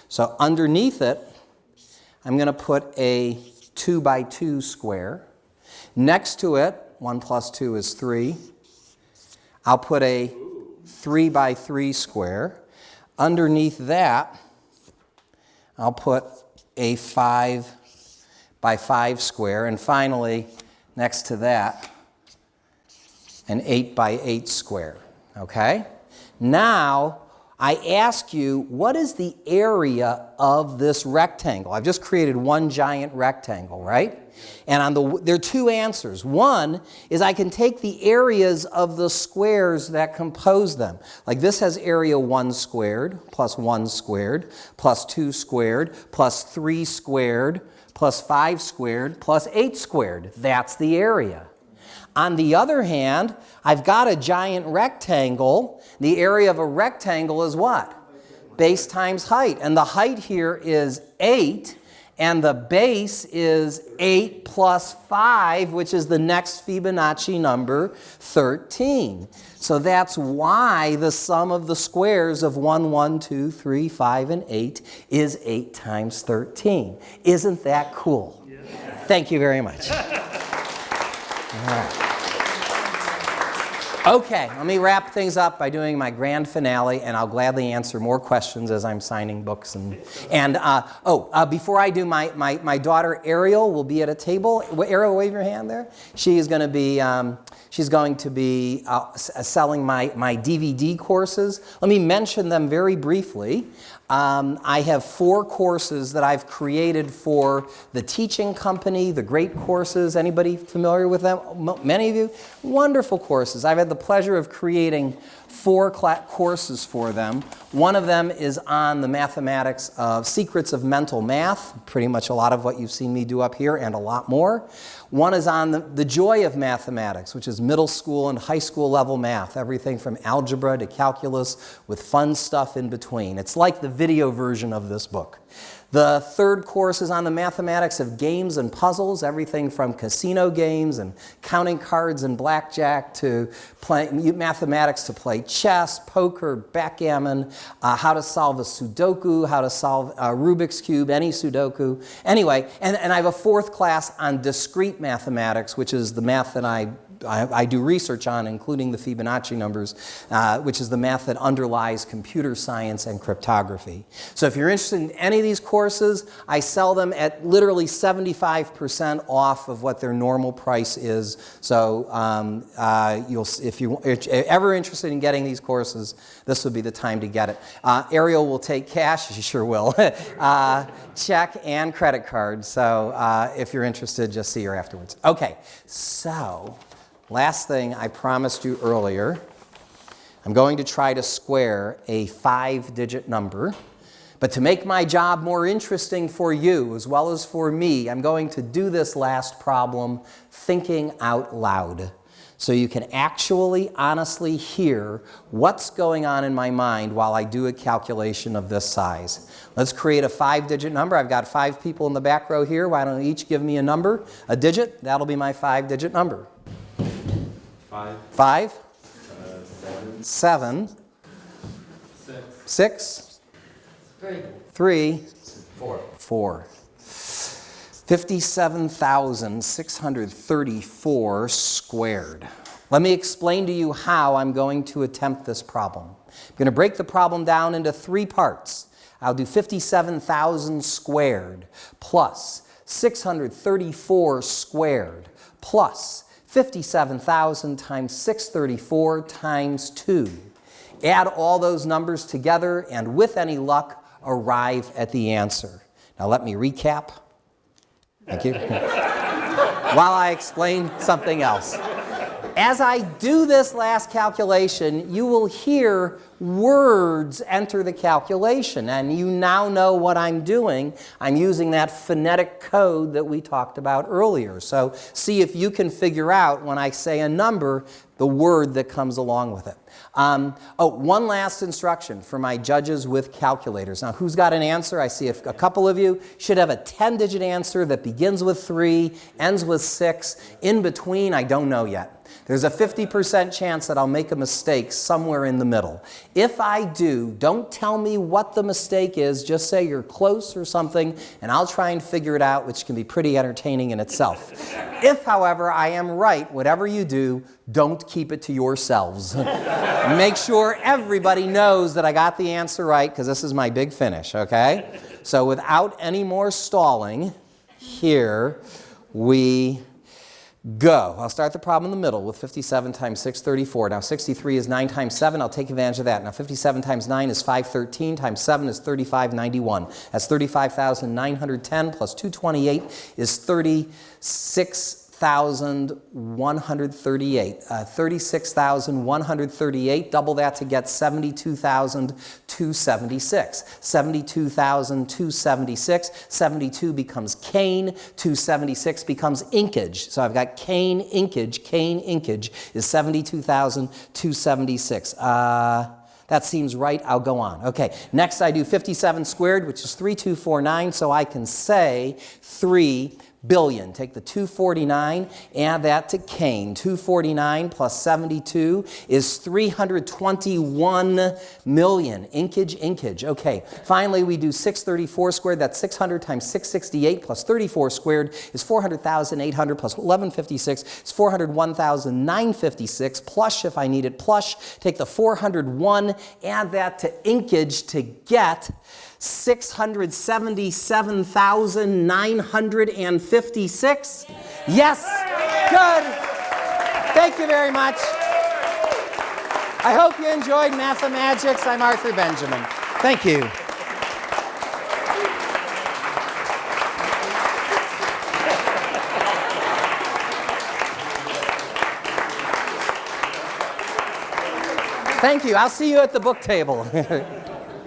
So underneath it, I'm going to put a 2 by 2 square. Next to it, 1 plus 2 is 3. I'll put a 3 by 3 square. Underneath that, I'll put a 5 by 5 square. And finally, next to that, an 8 by 8 square. Okay? Now, I ask you, what is the area of this rectangle? I've just created one giant rectangle, right? And there are two answers. One is I can take the areas of the squares that compose them. Like this has area 1 squared, plus 1 squared, plus 2 squared, plus 3 squared, plus 5 squared, plus 8 squared. That's the area. On the other hand, I've got a giant rectangle. The area of a rectangle is what? Base times height. And the height here is 8. And the base is 8 plus 5, which is the next Fibonacci number, 13. So that's why the sum of the squares of 1, 1, 2, 3, 5, and 8 is 8 times 13. Isn't that cool? Yeah. Thank you very much. Okay, let me wrap things up by doing my grand finale, and I'll gladly answer more questions as I'm signing books. Before I do, my daughter Ariel will be at a table. Ariel, wave your hand there. She is going to be selling my DVD courses. Let me mention them very briefly. I have 4 courses that I've created for the teaching company, the Great Courses. Anybody familiar with them? Many of you? Wonderful courses. I've had the pleasure of creating 4 courses for them. One of them is on the mathematics of secrets of mental math, pretty much a lot of what you've seen me do up here and a lot more. One is on the joy of mathematics, which is middle school and high school level math, everything from algebra to calculus with fun stuff in between. It's like the video version of this book. The 3rd course is on the mathematics of games and puzzles, everything from casino games and counting cards and blackjack to mathematics to play chess, poker, backgammon, how to solve a Sudoku, how to solve a Rubik's Cube, any Sudoku. Anyway, and I have a 4th class on discrete mathematics, which is the math that I do research on, including the Fibonacci numbers, which is the math that underlies computer science and cryptography. So if you're interested in any of these courses, I sell them at literally 75% off of what their normal price is. So if you're ever interested in getting these courses, this would be the time to get it. Ariel will take cash, she sure will, check and credit card. So if you're interested, just see her afterwards. Okay, so last thing I promised you earlier, I'm going to try to square a 5-digit number. But to make my job more interesting for you as well as for me, I'm going to do this last problem thinking out loud. So you can actually honestly hear what's going on in my mind while I do a calculation of this size. Let's create a 5-digit number. I've got 5 people in the back row here. Why don't you each give me a number, a digit? That'll be my 5-digit number. 5. 7. 6. 3. 4. 57,634 squared. Let me explain to you how I'm going to attempt this problem. I'm going to break the problem down into 3 parts. I'll do 57,000 squared plus 634 squared plus 57,000 times 634 times 2. Add all those numbers together and with any luck, arrive at the answer. Now let me recap. Thank you. While I explain something else. As I do this last calculation, you will hear words enter the calculation, and you now know what I'm doing. I'm using that phonetic code that we talked about earlier. So see if you can figure out when I say a number, the word that comes along with it. One last instruction for my judges with calculators. Now, who's got an answer? I see a couple of you should have a 10-digit answer that begins with 3, ends with 6. In between, I don't know yet. There's a 50% chance that I'll make a mistake somewhere in the middle. If I do, don't tell me what the mistake is. Just say you're close or something, and I'll try and figure it out, which can be pretty entertaining in itself. If, however, I am right, whatever you do, don't keep it to yourselves. Make sure everybody knows that I got the answer right, because this is my big finish, okay? So without any more stalling, here we go. I'll start the problem in the middle with 57 times 634. Now 63 is 9 times 7. I'll take advantage of that. Now 57 times 9 is 513 times 7 is 3591. That's 35,910 plus 228 is 36,138. 36,138. Double that to get 72,276. 72,276. 72 becomes cane. 276 becomes inkage. So I've got cane, inkage. Cane, inkage is 72,276. That seems right. I'll go on. Okay, next I do 57 squared, which is 3249, so I can say 3 billion. Take the 249, add that to Kane. 249 plus 72 is 321 million. Inkage. Okay, finally we do 634 squared. That's 600 times 668 plus 34 squared is 400,800 plus 1156 is 401,956. Plush if I need it. Plush. Take the 401, add that to inkage to get 677,956. Yes, good. Thank you very much. I hope you enjoyed Mathemagics. I'm Arthur Benjamin. Thank you. Thank you. I'll see you at the book table.